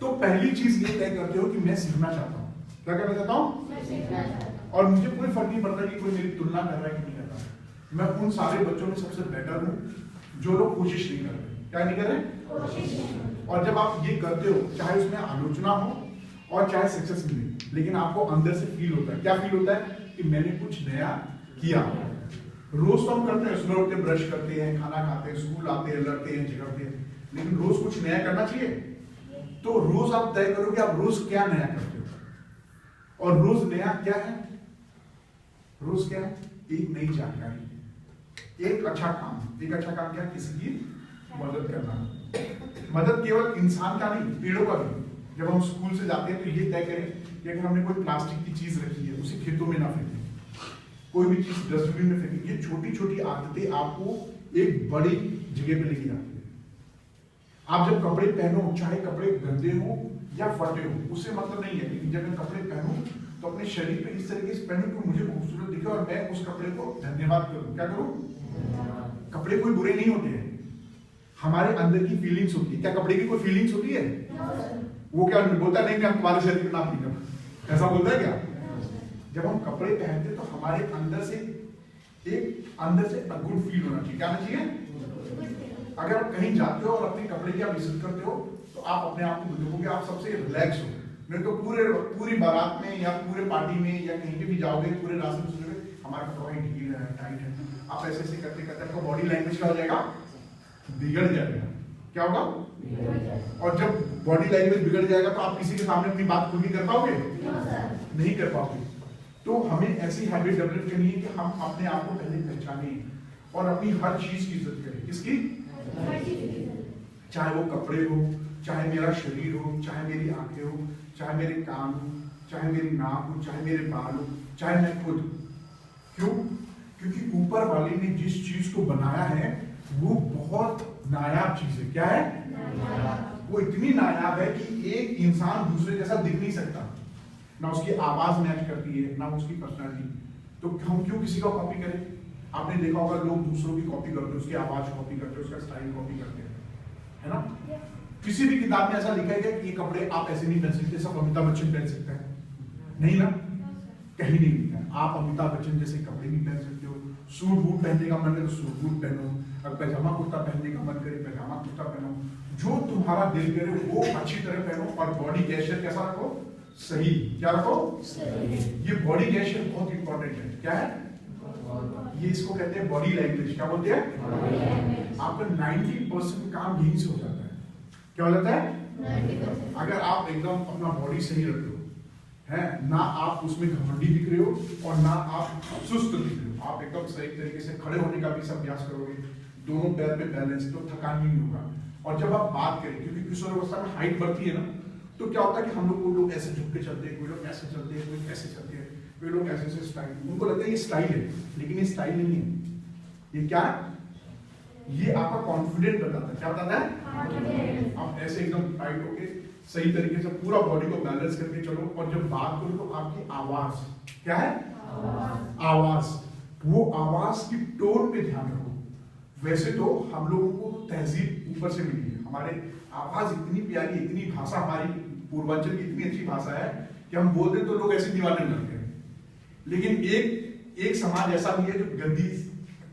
तो पहली चीज ये तय करते हो कि मैं सीखना चाहता हूँ। क्या करना चाहता हूँ? और मुझे कोई फर्क नहीं पड़ता कि कोई मेरी तुलना कर रहा है कि नहीं कर रहा है। मैं उन सारे बच्चों में सबसे बेटर हूँ जो लोग कोशिश नहीं कर रहे। क्या नहीं कर रहे? और जब आप ये करते हो, चाहे उसमें आलोचना हो और चाहे सक्सेस मिले, लेकिन आपको अंदर से फील होता है। क्या फील होता है? कि मैंने कुछ नया किया। रोज तो हम करते हैं, सुबह उठते ब्रश करते हैं, खाना खाते हैं, स्कूल आते हैं, लड़ते हैं, झगड़ते हैं, लेकिन रोज कुछ नया करना चाहिए। तो रोज आप तय करो कि आप रोज क्या नया करते हो। और रोज नया क्या है? रोज क्या है? एक नई जानकारी, एक अच्छा काम। एक अच्छा काम क्या? किसी की मदद करना। मदद केवल इंसान का नहीं, पेड़ों का भी। जब हम स्कूल से जाते हैं तो ये तय करें कि अगर हमने कोई प्लास्टिक की चीज रखी है उसे खेतों में ना फेंकें, कोई भी चीज डस्टबिन में फेंकें। ये छोटी छोटी आदतें आपको एक बड़ी जगह पे लेके जाती है। आप जब कपड़े पहनो, चाहे कपड़े गंदे हो या फटे हो, उससे मतलब नहीं है, लेकिन जब मैं कपड़े पहनूं तो अपने शरीर पे इस तरीके से पहनूं कि मुझे खूबसूरत दिखे और मैं उस कपड़े को धन्यवाद करूं। क्या करूं? कपड़े कोई बुरे नहीं होते हैं, हमारे अंदर की फीलिंग्स होती है। क्या कपड़े की कोई फीलिंग्स होती है? वो क्या बोलता नहीं, मैं तुम्हारे शरीर का नाम नहीं करता, ऐसा बोलता है क्या? जब हम कपड़े पहनते तो हमारे अंदर से एक गुड फील होना चाहिए। क्या होना चाहिए? अगर आप कहीं जाते हो और अपने कपड़े की आप इज्जत करते हो तो आप अपने आप को देखोगे आप सबसे रिलैक्स हो। नहीं तो पूरी बारात में या पूरे पार्टी में या कहीं पे भी जाओगे, पूरे रास्ते में सुनोगे हमारा कपड़ा ढीला है, टाइट है, आप ऐसे ऐसे करते करते आपका बॉडी लैंग्वेज क्या हो जाएगा? बिगड़ जाएगा। क्या होगा? और जब बॉडी लैंग्वेज बिगड़ जाएगा तो आप किसी के सामने अपनी बात खुल भी कर पाओगे? नहीं कर पाओगे। तो हमें ऐसी हैबिट डेवलप करनी है कि हम अपने आप को पहले पहचाने और अपनी हर चीज की इज्जत करें। किसकी? चाहे वो कपड़े हो, चाहे मेरा शरीर हो, चाहे मेरी आंखें हो, चाहे मेरे कान हो, चाहे मेरी नाक हो, चाहे मेरे बाल हो, चाहे मैं खुद। क्यों? क्योंकि ऊपर वाले ने जिस चीज को बनाया है वो बहुत नायाब चीज है। क्या है? वो इतनी नायाब है कि एक इंसान दूसरे जैसा दिख नहीं सकता। ना उसकी आवाज मैच करती है, ना उसकी पर्सनालिटी। तो हम क्यों किसी का कॉपी करें? आपने देखा होगा लोग दूसरों की कॉपी करते हैं, उसकी आवाज कॉपी करते हैं, उसका स्टाइल कॉपी करते हैं, है ना। किसी भी किताब में ऐसा लिखा है कि ये कपड़े आप ऐसे नहीं पहन सकते, सब अमिताभ बच्चन पहन सकते हैं? नहीं ना, कहीं नहीं लिखा है। आप अमिताभ बच्चन जैसे कपड़े नहीं पहन सकते हो। सूट बूट पहनने का मन है तो सूट बूट पहनो, अगर पैजामा कुर्ता पहनने का मन करे पैजामा कुर्ता पहनो, जो तुम्हारा दिल करे वो अच्छी तरह पहनो। और बॉडी गेस्चर कैसा रखो? सही। क्या रखो? सही। ये बॉडी गेस्चर बहुत इंपॉर्टेंट है। क्या है ये? इसको कहते हैं बॉडी लैंग्वेज। क्या बोलते हैं? आपका 90% काम यहीं से हो जाता है। क्या हो जाता है? 90%। अगर आप एकदम अपना बॉडी सही रख लो, है ना, आप उसमें घमंडी दिख रहे हो और ना आप सुस्त दिख रहे हो। आप एकदम सही तरीके से खड़े होने का भी अभ्यास करोगे, दोनों पैर पे बैलेंस, तो थकान नहीं होगा। और जब आप बात करें, क्योंकि किशोरावस्था में हाइट बढ़ती है ना, तो क्या होता है कि हम लोग ऐसे झुक के चलते हैं, कोई लोग ऐसे चलते हैं, कोई ऐसे चलते हैं, कोई लोग ऐसे ऐसे स्टाइल, उनको लगता है ये स्टाइल है, लेकिन ये स्टाइल नहीं है। ये क्या है? ये आपका कॉन्फिडेंट बताता है। क्या बताता है? आप ऐसे एकदम टाइट होके सही तरीके से पूरा बॉडी को बैलेंस करके चलो। और जब बात करो तो आपकी आवाज क्या है? आवाज, वो आवाज की टोन पे ध्यान रखो। वैसे तो हम लोगों को तहजीब ऊपर से मिली है, हमारे आवाज इतनी प्यारी, इतनी भाषा, हमारी पूर्वांचल की इतनी अच्छी भाषा है कि हम बोल दें तो लोग ऐसे दीवाने लगते हैं। लेकिन एक समाज ऐसा भी है जो गंदी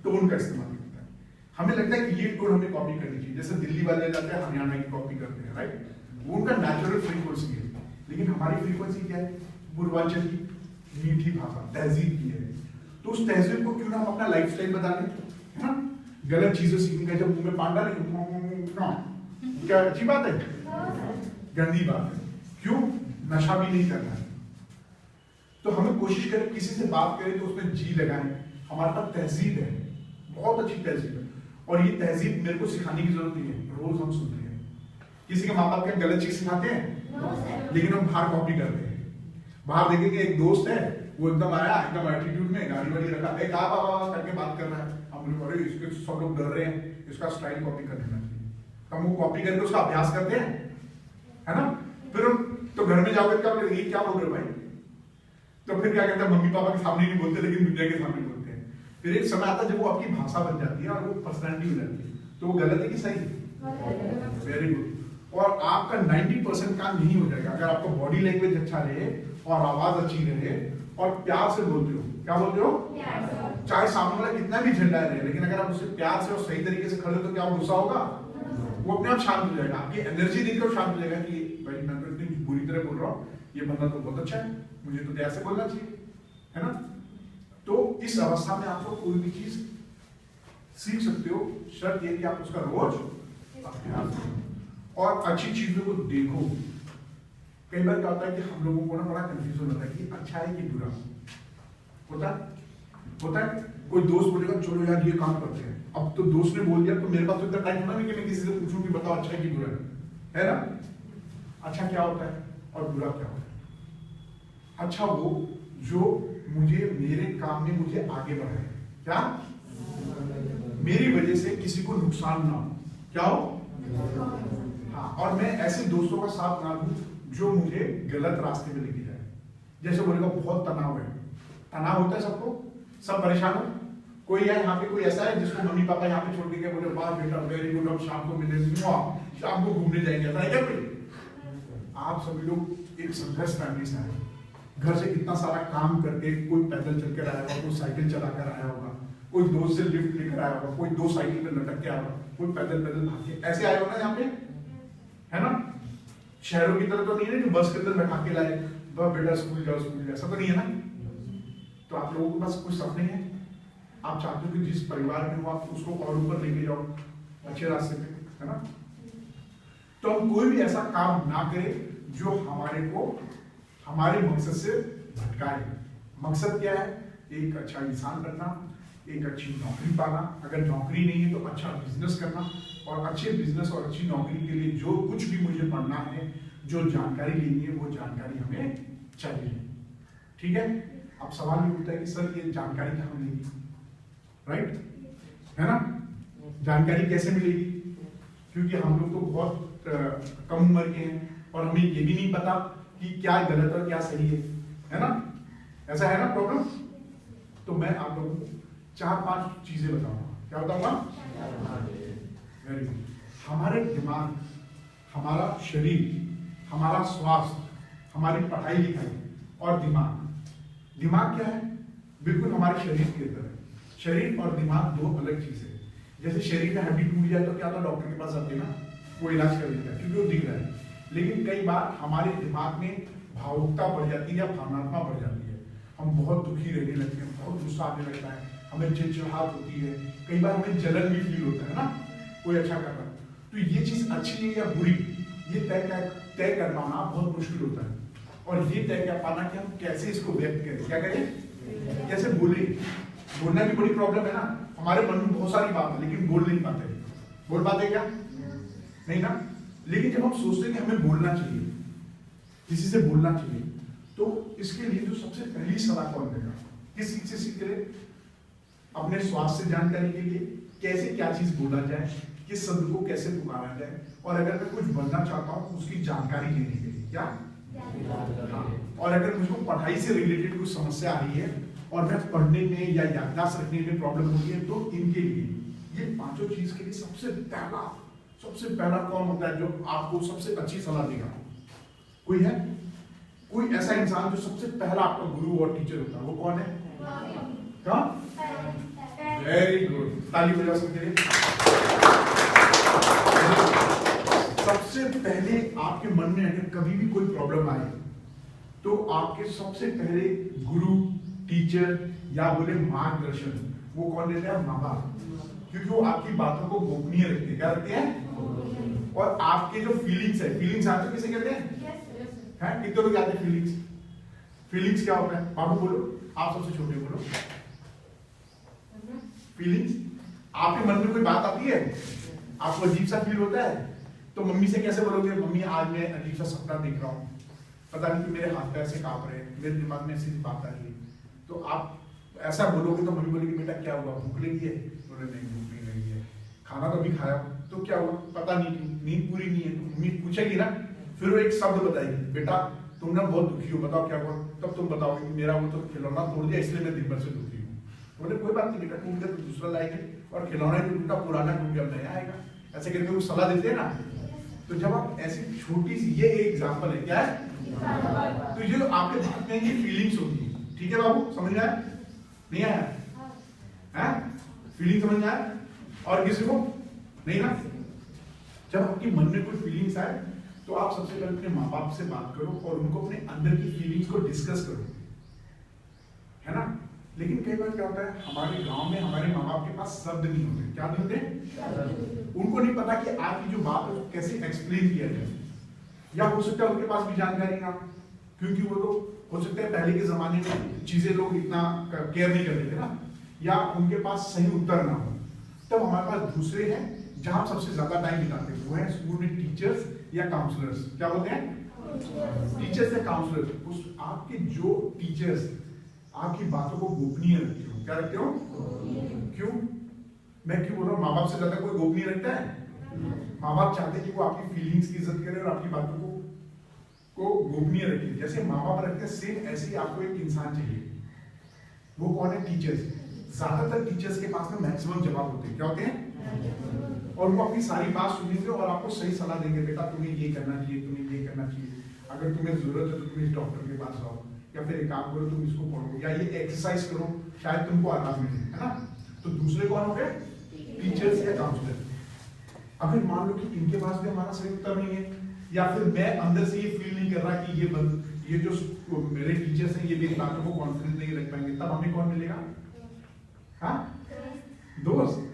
टोन का इस्तेमाल करता है। हमें लगता है कि ये टोन हमें कॉपी करनी चाहिए, जैसे दिल्ली वाले जाते हैं हरियाणा की कॉपी करते हैं, राइट? वो उनका नेचुरल फ्रीक्वेंसी है, लेकिन हमारी फ्रीक्वेंसी क्या है? पूर्वांचल की मीठी भाषा, तहजीब की है। तो उस तहजीब को क्यों ना हम अपना लाइफस्टाइल बता दें, है ना? गलत चीजें सीखने का, जब मुंह में पान डालेंगे, क्या अच्छी बात है? गंदी बात है। क्यों? नशा भी नहीं करना है। तो हमें कोशिश करें, किसी से बात करें तो उसमें जी लगाएं। हमारे पास तहजीब है, बहुत अच्छी तहजीब है, और ये तहजीब मेरे को सिखाने की जरूरत नहीं है, रोज हम सुनते हैं। किसी के माँ बाप क्या गलत चीज सिखाते हैं, लेकिन हम बाहर कॉपी करते हैं। बाहर देखेंगे एक दोस्त है, वो एकदम आया, एकदम एटीट्यूड में, गाड़ी वाड़ी रखा, कहा बाबा करके बात कर रहा है। हम लोग अरे इसके सब लोग डर रहे हैं, इसका स्टाइल कॉपी कर लेना चाहिए। तो हम वो कॉपी करके उसका अभ्यास करते हैं, है ना? फिर तो घर में जाओगे क्या बोले, ये क्या बोल रहे भाई? तो फिर क्या कहते हैं, मम्मी पापा के सामने नहीं बोलते, लेकिन दुनिया के सामने बोलते हैं। फिर एक समय आता है जब वो आपकी भाषा बन जाती है और वो पर्सनैलिटी हो जाती है, तो वो गलत है कि सही? Very good. और आपका 90% काम यही हो जाएगा अगर आपका बॉडी लैंग्वेज अच्छा रहे और आवाज अच्छी रहे और प्यार से बोलते हो। क्या बोलते हो? चाहे सामने वाला कितना भी झंडा रहे, लेकिन अगर आप उससे प्यार से और सही तरीके से खड़े हो तो क्या गुस्सा होगा? वो अपने आप शांत हो जाएगा। आपकी एनर्जी देखकर शांत हो जाएगा कि भाई मैं तो इतनी बुरी तरह बोल रहा हूँ, ये बंदा तो बहुत अच्छा है, मुझे तो ऐसे बोलना चाहिए, है ना? तो इस अवस्था में आपको कोई भी चीज सीख सकते हो, शर्त ये कि आप उसका रोज अभ्यास करो और अच्छी चीजों को देखो। कई बार क्या होता है कि हम लोगों को ना बड़ा कंफ्यूजन होता है कि अच्छा है कि बुरा होता है। कोई दोस्त बोलेगा चलो यार ये काम करते हैं, अब तो दोस्त ने बोल दिया तो मेरे पास तो इतना टाइम होना नहीं कि मैं किसी से पूछूं कि बताओ अच्छा है कि बुरा है ना? अच्छा क्या होता है और बुरा क्या होता है? अच्छा वो जो मुझे मेरे काम में मुझे आगे बढ़ाए, क्या मेरी वजह से किसी को नुकसान ना हो, क्या हो? हाँ, और मैं ऐसे दोस्तों का साथ ना लूं जो मुझे गलत रास्ते में लेके जाए। जैसे बोलेगा बहुत तनाव है, तनाव होता है सबको, सब परेशान हो। कोई है यहाँ पे, कोई ऐसा है जिसको मम्मी पापा यहाँ पे छोड़ के गए, बोले वाह बेटा वेरी गुड, हम शाम को मिलेंगे, शाम को घूमने जाएंगे, ऐसा है क्या कोई? आप सभी लोग एक संघर्ष फैमिली से आए, घर से कितना सारा काम करके, कोई पैदल चल कर आया होगा, कोई साइकिल चला कर आया होगा, कोई दोस्त से लिफ्ट लेकर आया होगा, कोई 2 साइकिल पे लटक के आया होगा, कोई पैदल भाग के ऐसे आए हो ना यहाँ पे, है ना? शहरों की तरह तो नहीं है कि बस के अंदर बैठा के लाए, बेटा स्कूल जाओ, ऐसा तो नहीं है ना? तो आप लोगों के पास कुछ सपने हैं, आप चाहते हो कि जिस परिवार में हो आप उसको और ऊपर लेके जाओ अच्छे रास्ते पे, है ना? तो हम कोई भी ऐसा काम ना करें जो हमारे को हमारे मकसद से भटकाए। मकसद क्या है? एक अच्छा इंसान बनना, एक अच्छी नौकरी पाना, अगर नौकरी नहीं है तो अच्छा बिजनेस करना, और अच्छे बिजनेस और अच्छी नौकरी के लिए जो कुछ भी मुझे पढ़ना है, जो जानकारी लेनी है, वो जानकारी हमें चाहिए। ठीक है? अब सवाल ये उठता है कि सर ये जानकारी कहाँ मिलेगी, राइट? है ना? जानकारी कैसे मिलेगी? क्योंकि हम लोग तो बहुत कम उम्र के हैं और हमें ये भी नहीं पता कि क्या गलत और क्या सही है ना? ऐसा है ना प्रॉब्लम? तो मैं आप लोगों को 4-5 चीजें बताऊंगा। क्या बताऊंगा? Very good. हमारे दिमाग, हमारा शरीर, हमारा स्वास्थ्य, हमारी पढ़ाई लिखाई और दिमाग क्या है? बिल्कुल हमारे शरीर की तरह। शरीर और दिमाग 2 अलग चीजें हैं। जैसे शरीर में हड्डी टूट जाए तो क्या होता है? डॉक्टर के पास आते हैं ना, वो इलाज कर देता है क्योंकि वो दिख रहा है। लेकिन कई बार हमारे दिमाग में भावुकता बढ़ जाती है या भावनात्मक बढ़ जाती है, हम बहुत दुखी रहने लगते हैं, बहुत गुस्सा आने लगता है, हमें चिड़चिड़ाहट होती है, कई बार हमें जलन भी फील होता है ना, कोई अच्छा कर रहा है। तो ये चीज अच्छी है या बुरी, ये तय कर पाना बहुत मुश्किल होता है। और ये तय कर पाना कि हम कैसे इसको व्यक्त करें, क्या करें, कैसे बोले। बोलना भी बड़ी प्रॉब्लम है ना, हमारे मन में बहुत सारी बात है लेकिन बोल नहीं पाते। बोल पाते क्या, नहीं ना। लेकिन जब हम सोचते हैं कि हमें बोलना चाहिए, किसी से बोलना चाहिए, तो इसके लिए जो सबसे पहली सलाह कौन देगा, किस चीज से सीख रहे, अपने स्वास्थ्य से जानकारी के लिए, कैसे क्या चीज बोला जाए, किस शब्द को कैसे पुकारा जाए, और अगर मैं कुछ बनना चाहता हूँ उसकी जानकारी लेने के लिए, क्या हाँ। और अगर मुझको पढ़ाई से रिलेटेड कुछ समस्या आ रही है और मैं पढ़ने में या याददाश्त रखने में प्रॉब्लम हो रही है, तो इनके लिए ये पांचों चीज के लिए सबसे पहला कौन होता है जो आपको सबसे अच्छी सलाह देगा? कोई है, कोई ऐसा इंसान जो सबसे पहला आपका गुरु और टीचर होता है, वो कौन है? वेरी गुड, ताली बजा सकते हैं। सबसे पहले आपके मन में अगर कभी भी कोई प्रॉब्लम आए तो आपके सबसे पहले गुरु, टीचर या बोले मार्गदर्शन, वो कौन लेते हैं? माँ बाप। क्योंकि वो आपकी बातों को गोपनीय रखते हैं। क्या रखते हैं? और आपके जो फीलिंग्स है, फीलिंग्स आते किसे कहते हैं? हैं? कितने लोग आते हैं फीलिंग्स? फीलिंग्स क्या होता है? बाबू बोलो, आप सबसे छोटे बोलो। फीलिंग्स, आपके मन में कोई बात आती है, आपको अजीब सा फील होता है, तो मम्मी से कैसे बोलोगे? मम्मी आज मैं अजीब सा सपना देख रहा हूँ, पता नहीं कि मेरे हाथ पैर से कांप रहे हैं, मेरे दिमाग में ऐसी बात आ रही है, तो आप ऐसा बोलोगे तो मम्मी बोलेगी बेटा क्या हुआ, भूख लगी है? बोले नहीं भूख नहीं लगी है। खाना तो अभी खाया, तो क्या हुआ? पता नहीं क्यों, नींद पूरी नहीं है। तो मम्मी पूछेगी ना, फिर वो एक शब्द बताएगी, बेटा तुम ना बहुत दुखी हो, बताओ क्या हुआ? तब तुम बताओगे मेरा वो तो खिलौना तोड़ दिया इसलिए मैं दिन भर से दुखी हूँ। बोले कोई बात नहीं बेटा, टूट गया तो दूसरा लाएंगे, और खिलौना ही टूटा, पुराना टूट गया, नया आएगा। ऐसे करके वो सलाह देते हैं ना। तो जब आप ऐसी छोटी सी, ये एक एग्जाम्पल है, क्या है? तो ये आपके दिमाग में ये फीलिंग्स होती है, ठीक है बाबू, समझ में आया? नहीं आया? हैं? फीलिंग समझ में आया? और किसी को नहीं ना? जब आपके मन में कोई फीलिंग्स आए तो आप सबसे पहले अपने माँ बाप से बात करो और उनको अपने अंदर की फीलिंग्स को डिस्कस करो, है ना। लेकिन कई बार क्या होता है, हमारे गांव में हमारे माँ बाप के पास शब्द नहीं होते। क्या नहीं होते? उनको नहीं पता कि आपकी जो बात है उसको कैसे एक्सप्लेन किया जाए, या हो सकता है उनके पास भी जानकारी ना, क्योंकि वो लोग हो सकता है पहले के जमाने में चीजें लोग इतना केयर नहीं करते थे ना, या उनके पास सही उत्तर ना हो। तब हमारे पास दूसरे हैं जहां सबसे ज्यादा टाइम बिताते हैं, वो है स्कूल में टीचर्स या काउंसलर्स। क्या बोलते हैं? टीचर्स या काउंसलर्स। उस आपके जो टीचर्स आपकी बातों को गोपनीय रखते हो। क्या रखते हो? क्यों? मैं क्यों बोल रहा हूँ? माँ बाप से ज्यादा कोई गोपनीय रखता है? माँ बाप चाहते हैं कि वो आपकी फीलिंग्स की इज्जत करें और आपकी बातों को गोपनीय रखें। जैसे माँ बाप रखते हैं, सेम ऐसे ही आपको एक इंसान चाहिए। वो कौन है? टीचर्स। ज्यादातर टीचर्स के पास में मैक्सिमम जवाब होते हैं। क्या होते हैं? और वो अपनी सारी बात सुनेंगे और आपको सही सलाह देंगे, बेटा तुम्हें ये करना चाहिए, तुम्हें ये करना चाहिए, अगर तुम्हें जरूरत है तो तुम इस डॉक्टर के पास जाओ, या फिर एक काम करो तुम इसको पढ़ो, या ये एक्सरसाइज करो, शायद तुमको आराम मिले, है ना। तो दूसरे कौन हो गए? टीचर्स या काउंसलर। अगर मान लो कि इनके पास भी हमारा सही उत्तर नहीं है, या फिर मैं अंदर से ये फील नहीं कर रहा कि ये जो मेरे टीचर्स हैं ये मेरी बातों को कॉन्फिडेंस नहीं रख पाएंगे, तब हमें कौन मिलेगा? हाँ, दोस्त।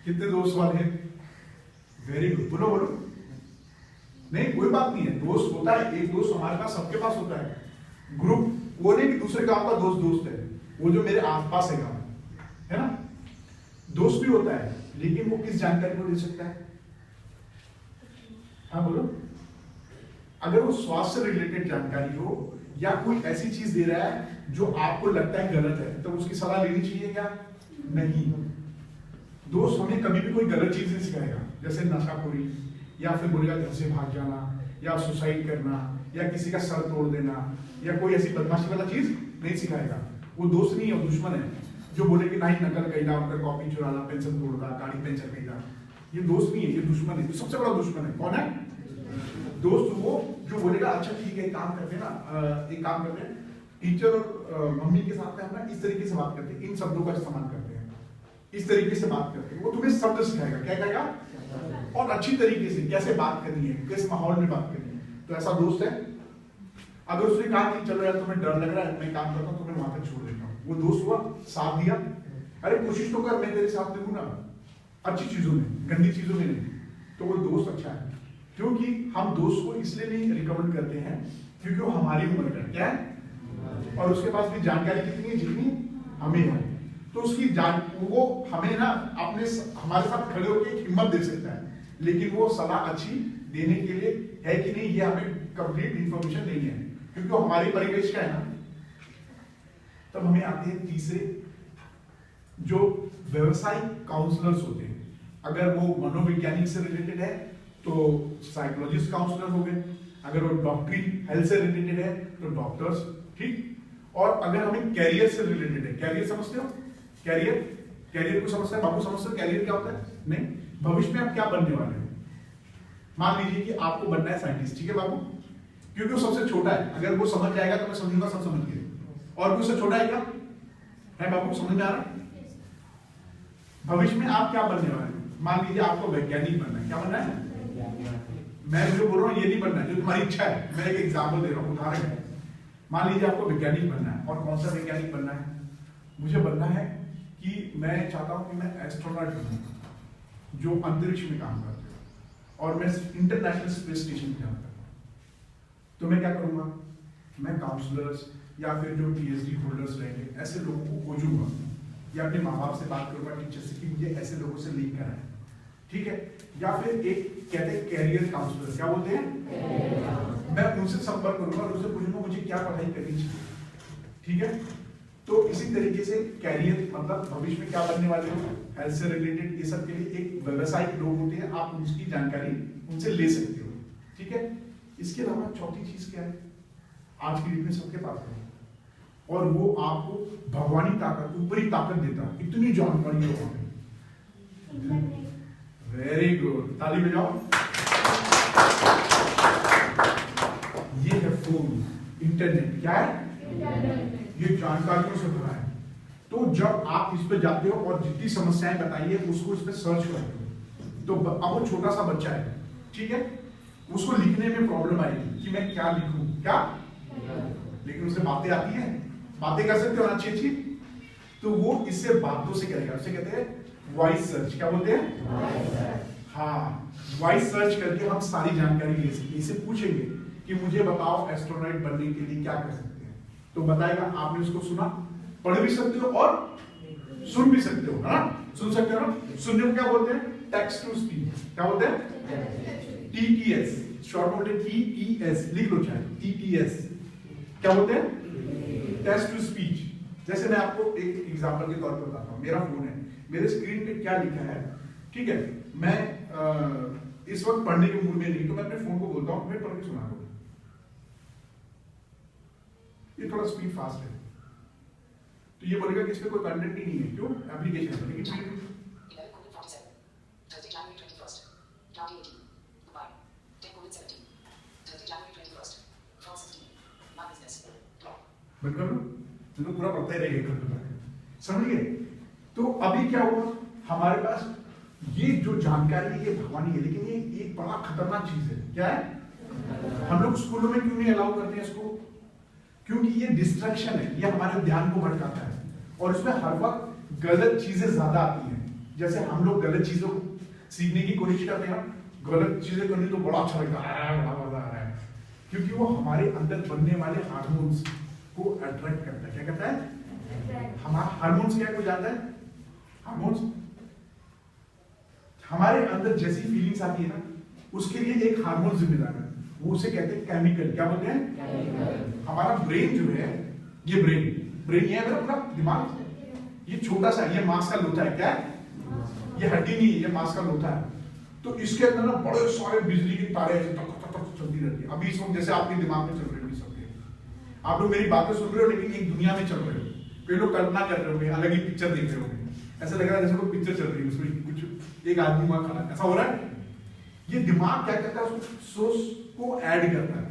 कितने दोस्त वाले हैं? वेरी गुड, बोलो बोलो। नहीं कोई बात नहीं है, दोस्त होता है, एक दोस्त हमारे पास सबके पास होता है। ग्रुप वो नहीं कि दूसरे गांव का दोस्त है, वो जो मेरे आसपास है गांव, है ना। दोस्त भी होता है, लेकिन वो किस जानकारी को दे सकता है? हाँ बोलो। अगर वो स्वास्थ्य से रिलेटेड जानकारी हो या कोई ऐसी चीज दे रहा है जो आपको लगता है गलत है, तो उसकी सलाह लेनी चाहिए क्या? नहीं। दोस्त हमें कभी भी कोई गलत चीज नहीं सिखाएगा, जैसे नशाखोरी, या फिर बोलेगा घर से भाग जाना, या सुसाइड करना, या किसी का सर तोड़ देना, या कोई ऐसी बदमाशी वाला चीज नहीं सिखाएगा। वो दोस्त नहीं है, दुश्मन है। जो बोले कि नहीं नकल कईला, उनका कॉपी चुराना, पेंसिल तोड़ना, गाड़ी पंचर कईला, ये दोस्त नहीं है, ये दुश्मन है। ये सबसे बड़ा दुश्मन है। कौन है? दोस्त वो जो बोलेगा अच्छा ठीक है एक काम करते हैं ना, एक काम करते हैं, टीचर और मम्मी के साथ में हम ना इस तरीके से बात करते हैं, इन शब्दों का इस्तेमाल करते हैं, इस तरीके से बात करते हैं। वो तुम्हें शब्द सिखाएगा, क्या कहेगा, और अच्छी तरीके से कैसे बात करनी है, किस माहौल में बात करनी है। तो ऐसा दोस्त है। अगर उसने कहा कि चलो यार तुम्हें डर लग रहा है, मैं काम करता हूँ, तुम्हें वहां तक छोड़ देता हूँ, वो दोस्त हुआ, साथ दिया। अरे कोशिश तो कर, मैं तेरे साथ दे दूंगा अच्छी चीजों में, गंदी चीजों में नहीं, तो वो दोस्त अच्छा है। क्योंकि हम दोस्त को इसलिए नहीं रिकमेंड करते हैं क्योंकि वो हमारी उम्र का क्या है और उसके पास भी जानकारी कितनी है जितनी हमें है, तो उसकी जान वो हमें ना अपने हमारे साथ खड़े होकर एक हिम्मत दे सकता है, लेकिन वो सलाह अच्छी देने के लिए है कि नहीं ये हमें कंप्लीट इंफॉर्मेशन नहीं है क्योंकि वो हमारी परिवेश का है ना। तब हमें आते हैं तीसरे जो व्यवसायिक काउंसलर्स होते हैं। अगर वो मनोवैज्ञानिक से रिलेटेड है तो साइकोलॉजिस्ट काउंसलर हो गए, अगर वो डॉक्टरी हेल्थ से रिलेटेड है तो डॉक्टर्स, ठीक। और अगर हमें कैरियर से रिलेटेड है, कैरियर समझते हो, कैरियर को समझते हैं बाबू, समझते हो कैरियर क्या होता है? नहीं, भविष्य में आप क्या बनने वाले हो। मान लीजिए कि आपको बनना है साइंटिस्ट, ठीक है बाबू, क्योंकि वो सबसे छोटा है, अगर वो समझ जाएगा तो मैं समझूंगा सब समझ गए, और कोई उससे छोटा है क्या है बाबू, समझ में आ रहा है? भविष्य में आप क्या बनने वाले हो? मान लीजिए आपको वैज्ञानिक बनना है, क्या बनना है? मैं जो बोल रहा हूँ ये नहीं बनना है जो तुम्हारी इच्छा है, मैं एक एग्जाम्पल दे रहा हूँ, उदाहरण है। मान लीजिए आपको वैज्ञानिक बनना है, और कौन सा वैज्ञानिक बनना है? मुझे बनना है कि मैं चाहता हूं कि मैं एस्ट्रोनॉट बनूं जो अंतरिक्ष में काम करते हो और मैं इंटरनेशनल स्पेस स्टेशन पे जाता हूं। तो मैं क्या करूंगा, मैं काउंसलर्स या फिर जो पीएचडी होल्डर्स रहेंगे ऐसे लोगों को खोजूंगा या अपने माँ बाप से बात करूंगा टीचर से कि मुझे ऐसे लोगों से लिंक कराएं, ठीक है। या फिर एक कहते हैं कैरियर काउंसलर, क्या बोलते हैं, मैं उनसे संपर्क करूंगा और उनसे पूछूंगा मुझे क्या पढ़ाई करनी चाहिए, ठीक है। तो इसी तरीके से कैरियर मतलब भविष्य में क्या बनने वाले हो, हेल्थ से रिलेटेड, ये सब के लिए एक व्यवसायिक लोग होते हैं, आप उनकी जानकारी उनसे ले सकते हो, ठीक है। इसके अलावा चौथी चीज क्या है, आज की डेट में सबके पास है, और वो आपको भगवानी ताकत, ऊपरी ताकत देता है, इतनी जानकारी है वहां पे। वेरी गुड, ताली बजाओ। ये है फोन, इंटरनेट, क्या है? ये जानकारियों से भरा है। तो जब आप इस पे जाते हो और जितनी समस्याएं बताइए उसको इस पे सर्च करते हो, तो अब वो छोटा सा बच्चा है, ठीक है, उसको लिखने में प्रॉब्लम आएगी कि मैं क्या लिखूं, क्या, लेकिन उसे बातें आती हैं, बातें कर सकते हो ना अच्छी अच्छी, तो वो इससे बातों से करेगा, उसे कहते हैं वॉइस सर्च, क्या बोलते हैं? हाँ, वॉइस सर्च करके हम सारी जानकारी ले सकते हैं। इसे पूछेंगे कि मुझे बताओ एस्ट्रोनॉट बनने के लिए क्या कर सकते हैं, तो बताएगा। आपने उसको सुना, पढ़ भी सकते हो और सुन भी सकते हो, है ना, सुन सकते हो ना। सुनने को क्या बोलते हैं? टेक्स्ट टू स्पीच, क्या बोलते हैं? TTS, शॉर्ट बोलते हैं TTS, लिख लो चाहे, TTS क्या बोलते हैं? Text to speech. जैसे मैं आपको एक एग्जांपल के तौर पर बताता हूँ, मेरा फोन है, मेरे स्क्रीन पे क्या लिखा है, ठीक है, मैं इस वक्त पढ़ने के मूड में नहीं, तो मैं अपने फोन को बोलता हूँ मैं पढ़ के सुना दूँ, ये थोड़ा स्पीड फास्ट है, तो ये बोलेगा कि इसमें कोई कंटेंट ही नहीं है, क्यों? एप्लीकेशन है, लेकिन बंद कर लो, तो पूरा पढ़ता ही रहेगा, समझ गए? तो अभी क्या हुआ, हमारे पास ये जो जानकारी है ये भगवानी है, लेकिन ये एक बड़ा खतरनाक चीज है, क्या है? हम लोग स्कूलों में क्यों नहीं अलाउ करते हैं इसको? क्योंकि ये डिस्ट्रैक्शन है, ये हमारे ध्यान को भटकाता है, और इसमें हर वक्त गलत चीजें ज्यादा आती हैं। जैसे हम लोग गलत चीजों को सीखने की कोशिश करते हैं, गलत चीजें करनी तो बड़ा अच्छा लगता है, बड़ा मजा आ रहा है, क्योंकि वो हमारे अंदर बनने वाले हार्मोन्स को अट्रैक्ट करता है। क्या करता है? हमारा हार्मोन्स क्या को जानता है? हार्मोन्स हमारे अंदर जैसी फीलिंग्स आती है ना, उसके लिए एक हार्मोन जिम्मेदार है, वो उसे कहते हैं केमिकल। क्या बोलते हैं? हमारा ब्रेन जो है, ये ब्रेन ये है मेरा पूरा दिमाग, ये छोटा सा, ये मांस का लोथा है, क्या है? ये हड्डी नहीं है, ये मांस का लोथा है। तो इसके अंदर ना बड़े सारे बिजली की तारे ऐसे तक तक तक चलती रहती है। अभी इस वक्त जैसे आपके दिमाग में चल रही है सबके, आप लोग मेरी बातें सुन रहे हो लेकिन एक दुनिया में चल रहे हो, कई लोग कल्पना कर रहे होंगे, अलग ही पिक्चर देख रहे होंगे, ऐसा लग रहा है जैसे कोई पिक्चर चल रही है, उसमें कुछ एक आदमी वहां खड़ा है, ऐसा हो रहा है। ये दिमाग क्या करता है, उसको सोर्स को ऐड करता है।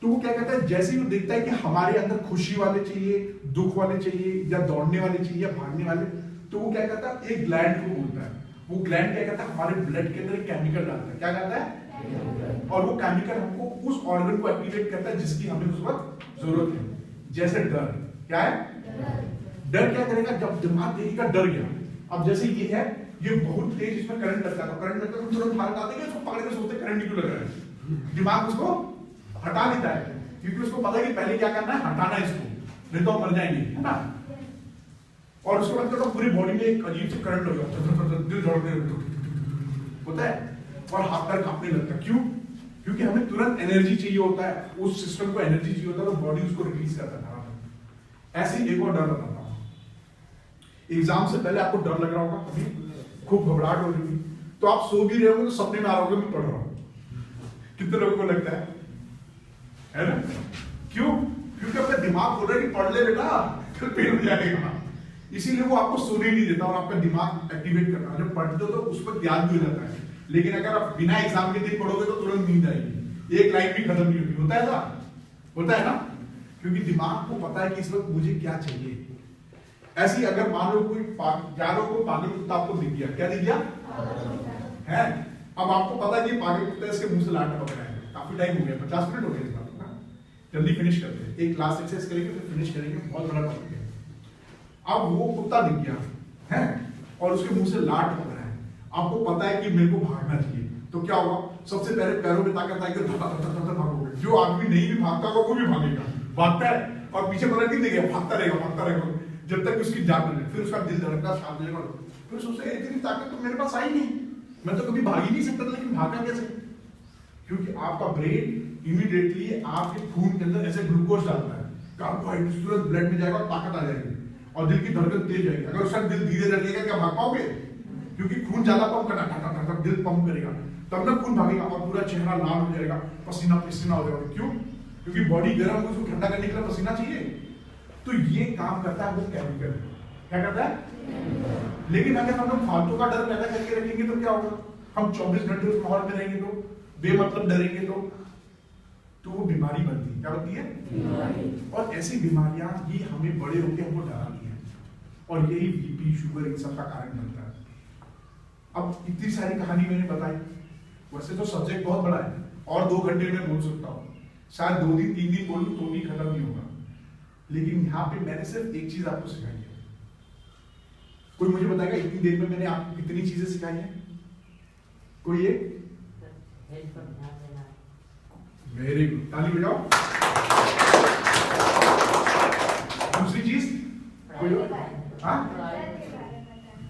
तो वो क्या करता है, जैसे ही वो देखता है कि हमारे अंदर खुशी वाले चाहिए, दुख वाले चाहिए, या दौड़ने वाले चाहिए, या भागने वाले, तो वो क्या करता है, एक ग्लैंड को बोलता है। वो ग्लैंड क्या करता है, हमारे ब्लड के अंदर एक केमिकल डालता है। क्या करता है? और वो केमिकल हमको उस ऑर्गन को एक्टिवेट करता है जिसकी हमें उस वक्त जरूरत है। जैसे डर, क्या है? डर क्या करेगा, जब दिमाग देखेगा डर गया, अब जैसे ये है, ये बहुत तेज इसमें करंट लगता है, तो करंट लगता है तो तुरंत भारत आते हैं, इसको पकड़ के सोचते करंट क्यों लग रहा है, दिमाग उसको हटा लेता है, क्योंकि उसको पता है कि पहले क्या करना है, हटाना है इसको, नहीं तो हम मर जाएंगे, है ना। और उसके बाद तो पूरी बॉडी में एक अजीब से करंट हो जाता है, दिल धड़कने होता है और हाथ पैर कांपने लगता है। क्यों? क्योंकि हमें तुरंत एनर्जी चाहिए होता है, उस सिस्टम को एनर्जी चाहिए होता है, तो बॉडी उसको रिलीज करता है। ऐसे एक और डर बताता हूं, एग्जाम से पहले आपको डर लग रहा होगा, कभी खूब घबराहट हो रही थी, तो आप सो भी रहे होंगे तो सपने में आ रहा होगा मैं पढ़ रहा हूं। कितने लोगों को लगता है ना? क्यों? क्योंकि अपना दिमाग बोल रहा है कि पढ़ ले बेटा, फिर फेल हो जाएगा, इसीलिए वो आपको सोने नहीं देता और आपका दिमाग एक्टिवेट करता है। जब पढ़ते हो तो उस पर ध्यान भी हो जाता है, लेकिन अगर आप बिना एग्जाम के दिन पढ़ोगे तो तुरंत नींद आएगी, एक लाइन भी खत्म नहीं होगी। होता है ना? होता है ना? क्योंकि दिमाग को पता है कि इस वक्त मुझे क्या चाहिए। ऐसी अगर मान लो कोई जानवर को पागल कुत्ता आपको दिख गया, क्या दिख गया है, अब आपको पता है कि पागल कुत्ता इसके मुंह से लाट पक रहा है, काफी टाइम हो गया, 50 मिनट हो गए इस बात को, जल्दी फिनिश करते हैं, एक क्लास एक्सरसाइज करेंगे फिर फिनिश करेंगे, बहुत बड़ा टॉपिक है। अब वो कुत्ता दिख गया है और उसके मुंह से लाट पक रहा है, आपको पता है कि मेरे को भागना चाहिए, तो क्या होगा, सबसे पहले पैरों में ताकत आएगी, भागोगे। जो आदमी नहीं भी भागता होगा वो भी भागेगा, भागता है और पीछे पलट नहीं देगा, भागता रहेगा जब तक उसकी जान मिले, फिर उसका दिल धड़कना शांत हो जाएगा, फिर सोचेगा इतनी ताकत तो मेरे पास आई नहीं, मैं तो कभी भाग ही नहीं सकता, लेकिन भागा कैसे? क्योंकि आपका ब्रेन इमीडिएटली आपके खून के अंदर ऐसे ग्लूकोज डालता है, कार्बोहाइड्रेट तुरंत ब्लड में जाएगा और ताकत आ जाएगी और दिल की धड़कन तेज जाएगी। अगर उसका दिल धीरे धड़केगा क्या भाग पाओगे? क्योंकि खून ज्यादा पंप करना, दिल पंप करेगा तब ना खून भागेगा और पूरा चेहरा लाल हो जाएगा, पसीना पसीना हो जाएगा। क्यों? क्योंकि बॉडी गर्म है, उसको ठंडा करने के लिए पसीना चाहिए, तो ये काम करता है वो केमिकल। क्या करता है? लेकिन अगर हम लोग फालतू का डर पैदा करके रखेंगे तो क्या होगा, हम 24 घंटे उस माहौल में रहेंगे तो बेमतलब डरेंगे तो वो बीमारी बनती है। क्या बनती है? और ऐसी बीमारियां ही हमें बड़े होकर हमको डराती हैं और यही बीपी शुगर इन सब का कारण बनता है। अब इतनी सारी कहानी मैंने बताई, वैसे तो सब्जेक्ट बहुत बड़ा है और 2 घंटे में बोल सकता हूँ, शायद 2 दिन 3 दिन बोलूं तो भी खत्म नहीं होगा, लेकिन यहाँ पे मैंने सिर्फ एक चीज आपको सिखाई है। कोई मुझे बताएगा इतनी देर में मैंने आपको कितनी चीजें सिखाई हैं? कोई एक? वेरी गुड, ताली बजाओ। दूसरी चीज कोई? हाँ,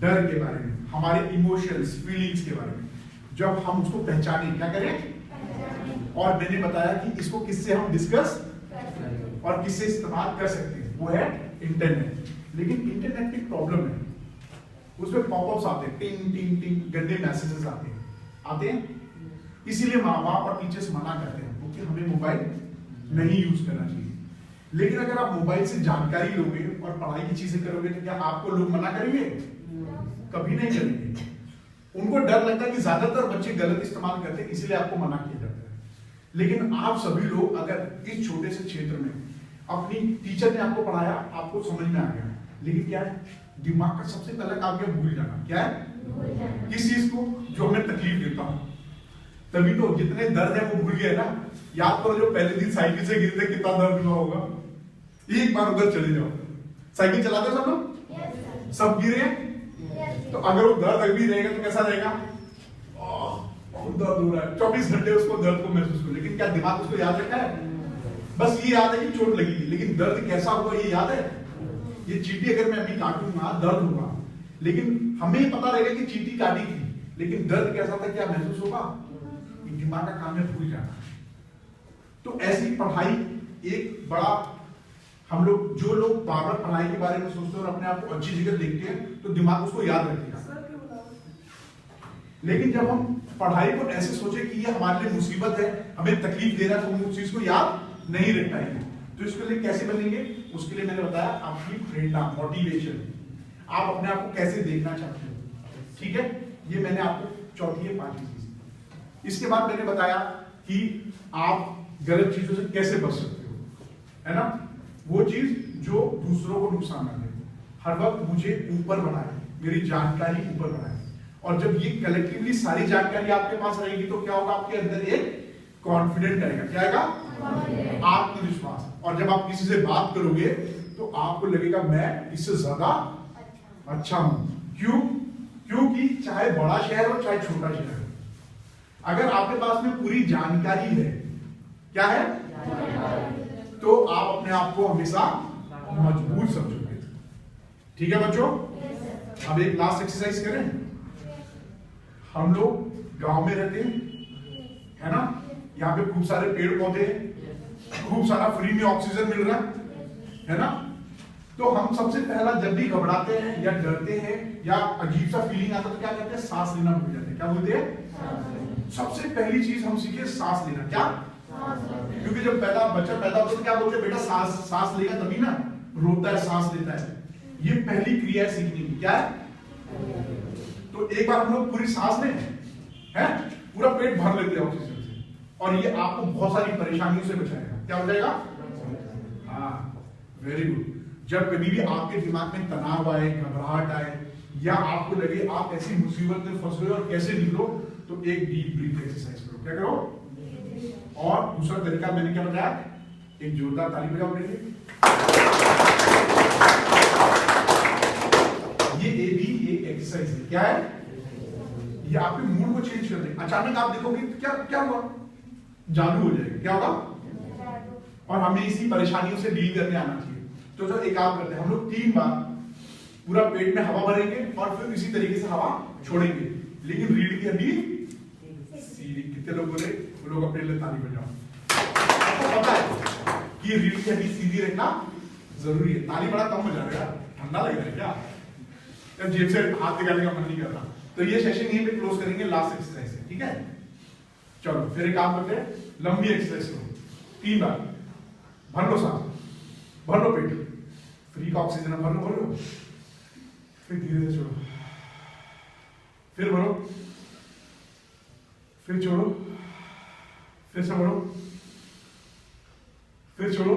डर के बारे में, हमारे इमोशंस फीलिंग्स के बारे में, जब हम उसको पहचाने, क्या करें? और मैंने बताया कि इसको किससे हम डिस्कस और किससे इस्तेमाल कर सकते हैं, वो है इंटरनेट। लेकिन इंटरनेट की प्रॉब्लम है, उसमें पॉपअप्स आते हैं, टिंग टिंग टिंग, गंदे मैसेजेस आते हैं, इसीलिए माँ बाप और टीचर्स मना करते हैं क्योंकि हमें मोबाइल नहीं यूज करना चाहिए। लेकिन अगर आप मोबाइल से जानकारी लोगे और पढ़ाई की चीजें करोगे तो क्या आपको लोग मना करेंगे? कभी नहीं करेंगे। उनको डर लगता है कि ज्यादातर बच्चे गलत इस्तेमाल करते हैं, इसीलिए आपको मना किया जाता है। लेकिन आप सभी लोग अगर इस छोटे से क्षेत्र में, अपनी टीचर ने आपको पढ़ाया, आपको समझ में आ गया, लेकिन क्या है, दिमाग का सबसे पहला काम क्या? भूल जाना। क्या है? किस चीज को? जो हमें तकलीफ देता हूं। तभी तो जितने दर्द है वो भूल गए ना। याद करो जो पहले दिन साइकिल से गिरते कितना दर्द हुआ होगा, एक बार उधर चले जाओ। साइकिल चलाते सब लोग, सब गिरे, तो अगर वो दर्द अभी रहेगा तो कैसा रहेगा? बहुत दर्द हो रहा है, 24 घंटे उसको दर्द को महसूस करो, लेकिन क्या दिमाग उसको याद रखा है? बस ये याद है कि चोट लगी थी, लेकिन दर्द कैसा हुआ ये याद है? ये चींटी अगर मैं अभी काटूंगा दर्द होगा, लेकिन हमें पता रहेगा कि चींटी काटी थी, लेकिन दर्द कैसा था क्या महसूस होगा? दिमाग का काम है भूल जाना। तो ऐसी पढ़ाई एक बड़ा, हम लोग जो लोग बार बार पढ़ाई के बारे में सोचते हैं और अपने आप को अच्छी जगह देखते हैं तो दिमाग उसको याद रखेगा। लेकिन जब हम पढ़ाई को ऐसे सोचे कि ये हमारे लिए मुसीबत है, हमें तकलीफ दे रहा है, तो हम उस चीज को याद नहीं रख पाएंगे। तो इसके लिए कैसे बनेंगे? उसके लिए मैंने बताया आपकी प्रेरणा, मोटिवेशन, आप अपने आप को कैसे देखना चाहते हो। ठीक है, ये मैंने आपको चौथी है, 5वीं चीज। इसके बाद मैंने बताया कि आप गलत चीजों से कैसे बच सकते हो, है ना? वो चीज जो दूसरों को नुकसान ना दे। हर वक्त मुझे ऊपर बढ़ाए, मेरी जानकारी ऊपर बढ़ाए, और जब ये कलेक्टिवली सारी जानकारी आपके पास रहेगी तो क्या होगा? आपके अंदर एक कॉन्फिडेंट आएगा। क्या आएगा? आत्मविश्वास। और जब आप किसी से बात करोगे तो आपको लगेगा मैं इससे ज्यादा अच्छा हूं। क्यों? क्योंकि चाहे बड़ा शहर हो चाहे छोटा शहर हो, अगर आपके पास में पूरी जानकारी है, क्या है, तो आप अपने आप को हमेशा मजबूत समझोगे। ठीक है बच्चों? अब एक लास्ट एक्सरसाइज करें। हम लोग गांव में रहते हैं, है ना? यहाँ पे खूब सारे पेड़ पौधे हैं, खूब सारा फ्री में ऑक्सीजन मिल रहा है ना? तो हम सबसे पहला जब भी घबराते हैं या डरते हैं या अजीब सा फीलिंग आता है तो क्या करते हैं? सांस लेना भूल जाते हैं। क्या बोलते हैं? सबसे पहली चीज हम सीखे सांस लेना। क्या? क्योंकि जब पहला बच्चा पैदा होता है तो क्या बोलते हैं? बेटा सांस लेगा तभी ना, रोता है, सांस लेता है। ये पहली क्रिया है सीखने की। क्या है? तो एक बार हम लोग पूरी सांस लें, है, पूरा पेट भर लेते हैं ऑक्सीजन से, और ये आपको बहुत सारी परेशानियों से बचाएगा। क्या हो जाएगा? हाँ, वेरी गुड। जब कभी भी आपके दिमाग में तनाव आए, घबराहट आए, या आपको लगे आप ऐसी मुसीबत में फंस गए और कैसे निकलो, तो एक डीप ब्रीथ एक्सरसाइज करो। क्या करो? और दूसरा तरीका मैंने क्या बताया? एक जोरदार ताली बजाओ मेरे लिए। ये भी एक एक्सरसाइज है। क्या है? ये आपके मूड को चेंज कर देगा। अचानक आप देखोगे क्या क्या हुआ? जादू हो जाएगा। क्या होगा? और हमें इसी परेशानियों से डील करने आना चाहिए। तो एक काम करते हैं, हम लोग 3 बार पूरा पेट में हवा भरेंगे और फिर इसी तरीके से हवा छोड़ेंगे, लेकिन रीढ़ की हड्डी सीधी। कितने लोग बोले? वो लोग अपने लिए ताली बजाओ। आपको पता है कि रीढ़ की हड्डी सीधी रखना जरूरी है। ताली बड़ा कम हो जा रहा है, ठंडा लग रहा है क्या? जब जेब से हाथ निकालने का मन नहीं कर रहा। तो ये सेशन यहीं पे क्लोज करेंगे, लास्ट एक्सरसाइज है। ठीक है? चलो फिर एक काम करते हैं, लंबी एक्सरसाइज करो। 3 बार भर लो सांस, भर लो पेट, फ्री का ऑक्सीजन भर लो, फिर धीरे धीरे छोड़ो, फिर भरो, फिर छोड़ो, फिर से भरो, फिर छोड़ो,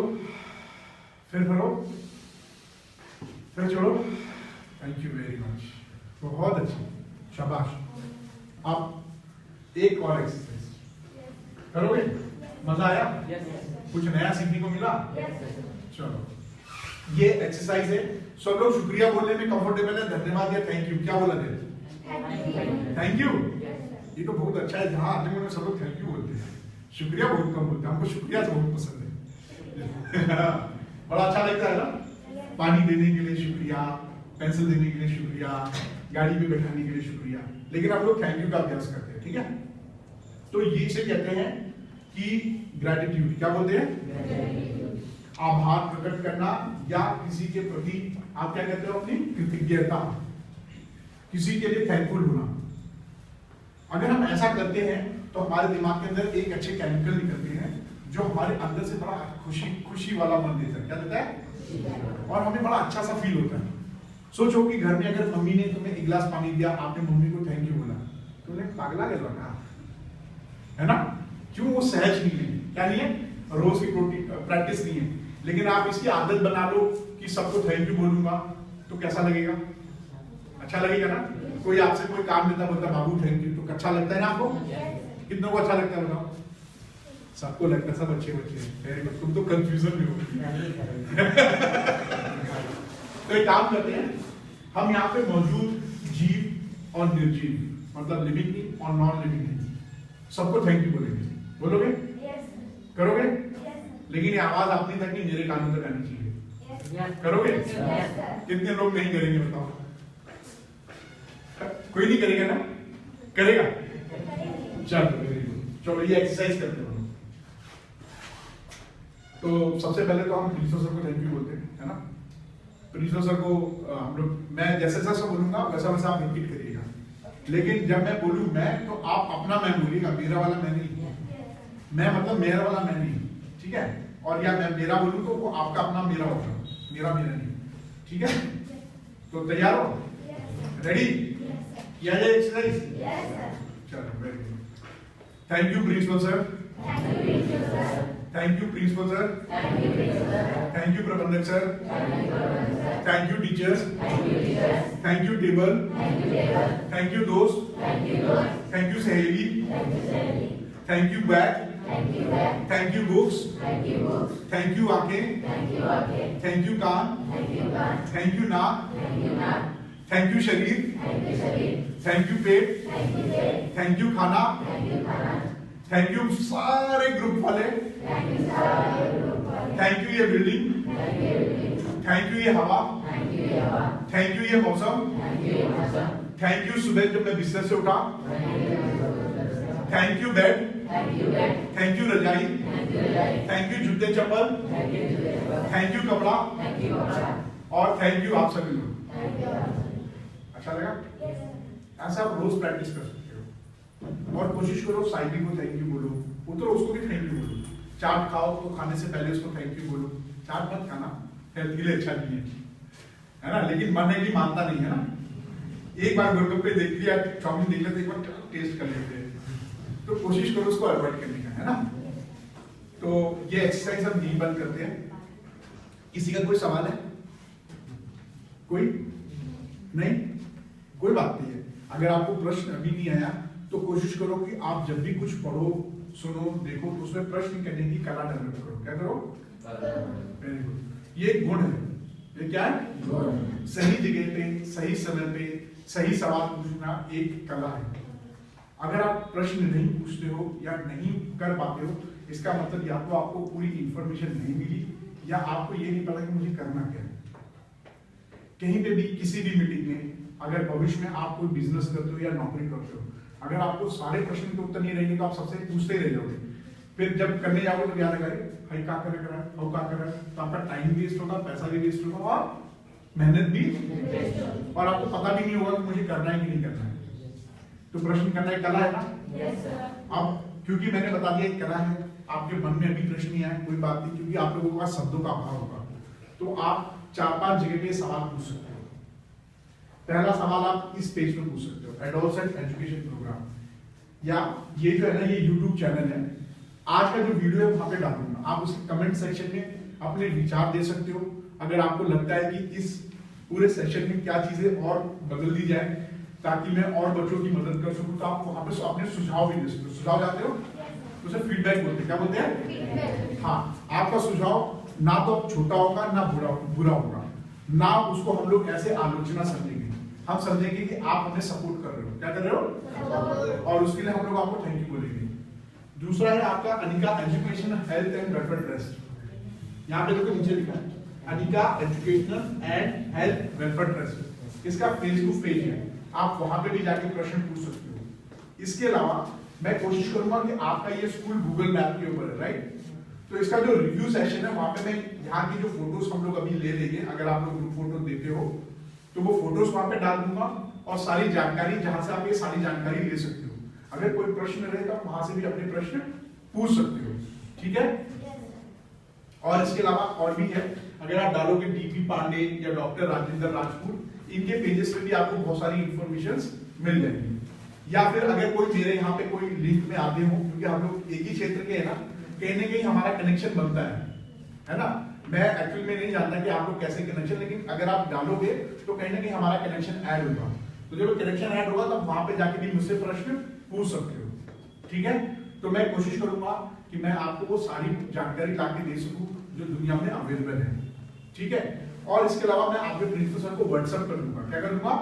फिर भरो, फिर छोड़ो। थैंक यू वेरी मच, बहुत अच्छा, शाबाश। आप एक और एक्सरसाइज करोगे? मजा आया? कुछ नया सीखने को मिला? चलो, ये एक्सरसाइज है। सब लोग शुक्रिया बोलने में कंफर्टेबल है? धन्यवाद या थैंक यू क्या बोला जाए? Thank you. ये तो बहुत अच्छा है, जहां आते हैं सब लोग थैंक यू बोलते हैं, शुक्रिया बहुत कम बोलते हैं। हमको शुक्रिया बहुत पसंद है। बड़ा अच्छा लगता है ना? पानी देने के लिए शुक्रिया, पेंसिल देने के लिए शुक्रिया, गाड़ी में बैठाने के लिए शुक्रिया, लेकिन हम लोग थैंक यू का अभ्यास करते हैं। ठीक है? तो ये से कहते हैं कि ग्रेटिट्यूड। क्या बोलते हैं? आभार प्रकट करना, या किसी के प्रति आप क्या कहते हो? अपनी कृतज्ञता, किसी के लिए थैंकफुल होना। अगर हम ऐसा करते हैं तो हमारे दिमाग के अंदर एक अच्छे केमिकल निकलते हैं जो हमारे अंदर से बड़ा खुशी वाला मन देता है। क्या देता है? और हमें बड़ा अच्छा सा फील होता है। सोचो कि घर में अगर मम्मी ने तुम्हें 1 गिलास पानी दिया, आपने मम्मी को थैंक यू बोला, तो उन्हें पागला गया लगा, है ना? क्यों? वो सहज नहीं है। क्या नहीं है? रोज की प्रैक्टिस नहीं है। लेकिन आप इसकी आदत बना लो कि सबको थैंक यू बोलूंगा, तो कैसा लगेगा? अच्छा लगेगा ना? कोई आपसे कोई काम देता, बोलता बाबू थैंक यू, तो अच्छा लगता है ना आपको? कितनों को अच्छा लगता है बताओ? सबको लगता है, सब अच्छे बच्चे। तुम तो कंफ्यूजन में हो। तो एक काम करते हैं, हम यहाँ पे मौजूद जीव और निर्जीव, मतलब लिविंग और नॉन लिविंग, सबको थैंक यू बोलेंगे। बोलोगे? करोगे? लेकिन ये आवाज अपनी तक नहीं, मेरे कानों तक आनी चाहिए। करोगे? कितने लोग नहीं करेंगे बताओ? कोई नहीं करेगा ना? करेगा? चलो वेरी गुड। चलो ये एक्सरसाइज करते हैं। तो सबसे पहले तो हम प्रिंसिपल सर को थैंक यू बोलते हैं, है ना? प्रिंसिपल सर को हम लोग, मैं जैसे जैसा बोलूंगा वैसा वैसा आप रिपीट करिएगा, लेकिन जब मैं बोलूं मैं, तो आप अपना मैं बोलिएगा, मेरा वाला मैं नहीं। मैं मतलब मेरा वाला मैं नहीं, ठीक है? और या मैं मेरा बोलूं तो वो आपका अपना मेरा होगा, मेरा नहीं। ठीक है? तो तैयार हो? रेडी? किया जाए एक्सरसाइज? चलो very good. Thank you principal sir, thank you principal sir, thank you प्रबंधक sir, thank you teachers, thank you table, thank you दोस्त, थैंक यू सहेली, thank you bag, thank you books, thank you आंखें, थैंक यू कान, थैंक यू नाक, थैंक यू शरीर, थैंक यू पेट, थैंक यू खाना, थैंक यू सारे ग्रुप वाले, थैंक यू ये बिल्डिंग, थैंक यू ये हवा, थैंक यू ये मौसम, थैंक यू सुबह जब मैं बिस्तर से उठा, thank you bed, thank you रजाई, थैंक यू जूते चप्पल, थैंक यू कपड़ा, और थैंक यू आप सभी लोग। अच्छा लगा? ऐसा आप रोज प्रैक्टिस कर सकते हो और कोशिश करो साइकिल को थैंक यू बोलो, उतरो उसको भी थैंक यू बोलो। चाट खाओ तो खाने से पहले उसको थैंक यू बोलो। चाट मत खाना, हेल्थ के लिए अच्छा नहीं है ना, लेकिन मन है कि मानता नहीं है ना। एक बार गोलगप्पे देख लिया, चाउमीन देख लिया, एक बार टेस्ट कर लेते हैं, तो कोशिश करो उसको अवॉइड करने का, है ना। तो ये एक्सरसाइज हम यही बंद करते हैं। किसी का कोई सवाल है? कोई नहीं? कोई बात नहीं है। अगर आपको प्रश्न अभी नहीं आया तो कोशिश करो कि आप जब भी कुछ पढ़ो, सुनो, देखो तो उसमें प्रश्न करने की कला डेवलप करो। क्या करो? Very good. ये एक गुण है। ये क्या है? सही जगह पे, सही समय पे, सही सवाल पूछना एक कला है। अगर आप प्रश्न नहीं पूछते हो या नहीं कर पाते हो, इसका मतलब या तो आपको पूरी इंफॉर्मेशन नहीं मिली या आपको ये नहीं पता कि मुझे करना क्या है। कहीं पे भी, किसी भी मीटिंग में, अगर भविष्य में आप कोई बिजनेस करते हो या नौकरी करते हो, अगर आपको सारे प्रश्न के उत्तर नहीं रहेंगे तो आप सबसे पूछते ही रह जाओगे। फिर जब करने जाओगे तो क्या लगा, भाई क्या कर रहा है, क्या कर रहा है, तो आपका टाइम वेस्ट होगा, पैसा भी वेस्ट होगा और मेहनत भी, और आपको पता भी नहीं होगा कि मुझे करना है कि नहीं करना है। तो प्रश्न करना एक कला है ना। अब क्योंकि मैंने बता दिया एक कला है, आपके मन में अभी प्रश्न नहीं आया, कोई बात नहीं, क्योंकि आप लोगों के पास शब्दों का अभाव होगा, तो आप 4-5 जगह पे सवाल पूछ सकते हो। पहला सवाल आप इस पेज पे पूछ सकते हो, एडोलसेंट एजुकेशन प्रोग्राम, या ये जो है ना, ये यूट्यूब चैनल है, आज का जो वीडियो है वहां पे डालूंगा, आप उसके कमेंट सेक्शन में अपने विचार दे सकते हो। अगर आपको लगता है कि इस पूरे सेशन में क्या चीजें और बदल दी जाए ताकि मैं और बच्चों की मदद कर सकूं, तो आप वहां पे अपने सुझाव भी दे सकते हो। सुझाव जाते हो उसे फीडबैक बोलते हैं। क्या बोलते हैं? हाँ, आपका सुझाव ना तो छोटा होगा ना बुरा होगा, ना उसको हम लोग ऐसे आलोचना समझेंगे, हम समझेंगे कि आप हमें सपोर्ट कर रहे हो। क्या कर रहे हो? और उसके लिए हम लोग आपको थैंक यू बोलेंगे। दूसरा है आपका Anika education health and welfare trust. यहाँ पे देखो नीचे लिखा है Anika educational and health welfare trust. इसका फेसबुक पेज है, आप वहां पे भी जाके प्रश्न पूछ सकते हो। इसके अलावा मैं कोशिश करूंगा कि आपका ये स्कूल गूगल मैप के ऊपर है, राइट। तो इसका जो रिव्यू सेशन है वहां पे मैं यहाँ की जो फोटोज हम लोग अभी ले लेंगे, अगर आप लोग ग्रुप फोटो देते हो तो वो फोटोज वहां पे डाल दूंगा, और सारी जानकारी जहां से आप ये सारी जानकारी ले सकते हो। अगर कोई प्रश्न रहेगा वहां से भी अपने प्रश्न पूछ सकते हो, ठीक है। और इसके अलावा और भी है, अगर आप डालोगे डीपी पांडे या डॉक्टर राजेंद्र राजपूत, इनके पेजेस पे भी आपको बहुत सारी इंफॉर्मेशन मिल जाएगी। या फिर अगर कोई मेरे यहाँ पे कोई लिंक में आते हो, क्योंकि हम लोग एक ही क्षेत्र के हैं ना, कहीं ना कहीं हमारा कनेक्शन बनता है ना। मैं एक्चुअली में नहीं जानता कि आप लोग कैसे कनेक्शन, लेकिन अगर आप डालोगे तो कहीं ना कहीं हमारा कनेक्शन ऐड होगा। तो जब कनेक्शन ऐड होगा तब वहां पे जाके भी मुझसे प्रश्न पूछ सकते हो, ठीक है। तो मैं कोशिश करूंगा कि मैं आपको वो सारी जानकारी लाके दे सकूं जो दुनिया में अवेलेबल है, ठीक है। और इसके अलावा मैं आपके प्रिंसिपल सर को व्हाट्सएप कर दूंगा। क्या कर दूंगा?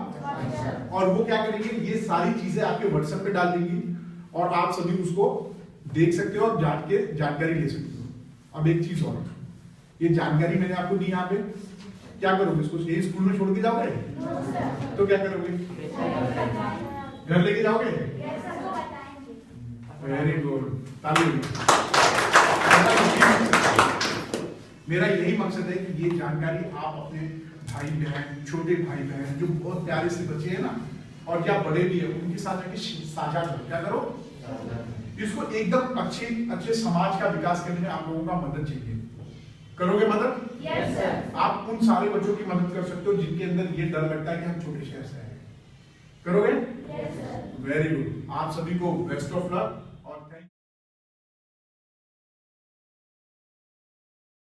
और वो क्या करेंगे, ये सारी चीजें आपके व्हाट्सएप पे डाल देंगी और आप सभी उसको देख सकते हो और जान के जानकारी ले सकते हो। अब एक चीज और, ये जानकारी मैंने आपको दी, यहाँ पे क्या करोगे, इसको यही स्कूल में छोड़ के जाओगे? तो क्या करोगे? घर लेके जाओगे? वेरी गुड, मेरा यही मकसद है कि ये जानकारी आप अपने भाई बहन, छोटे भाई बहन जो बहुत प्यारे से बच्चे हैं ना, और क्या बड़े भी है, उनके साथ जाके साझा करो। क्या करो? इसको एकदम अच्छे समाज का विकास करने में आप लोगों का मदद चाहिए। करोगे मदद? Yes sir. आप उन सारे बच्चों की मदद कर सकते हो जिनके अंदर ये डर लगता है कि हम छोटे शहर से आए। करोगे? Yes sir. Very good. आप सभी को बेस्ट ऑफ लक।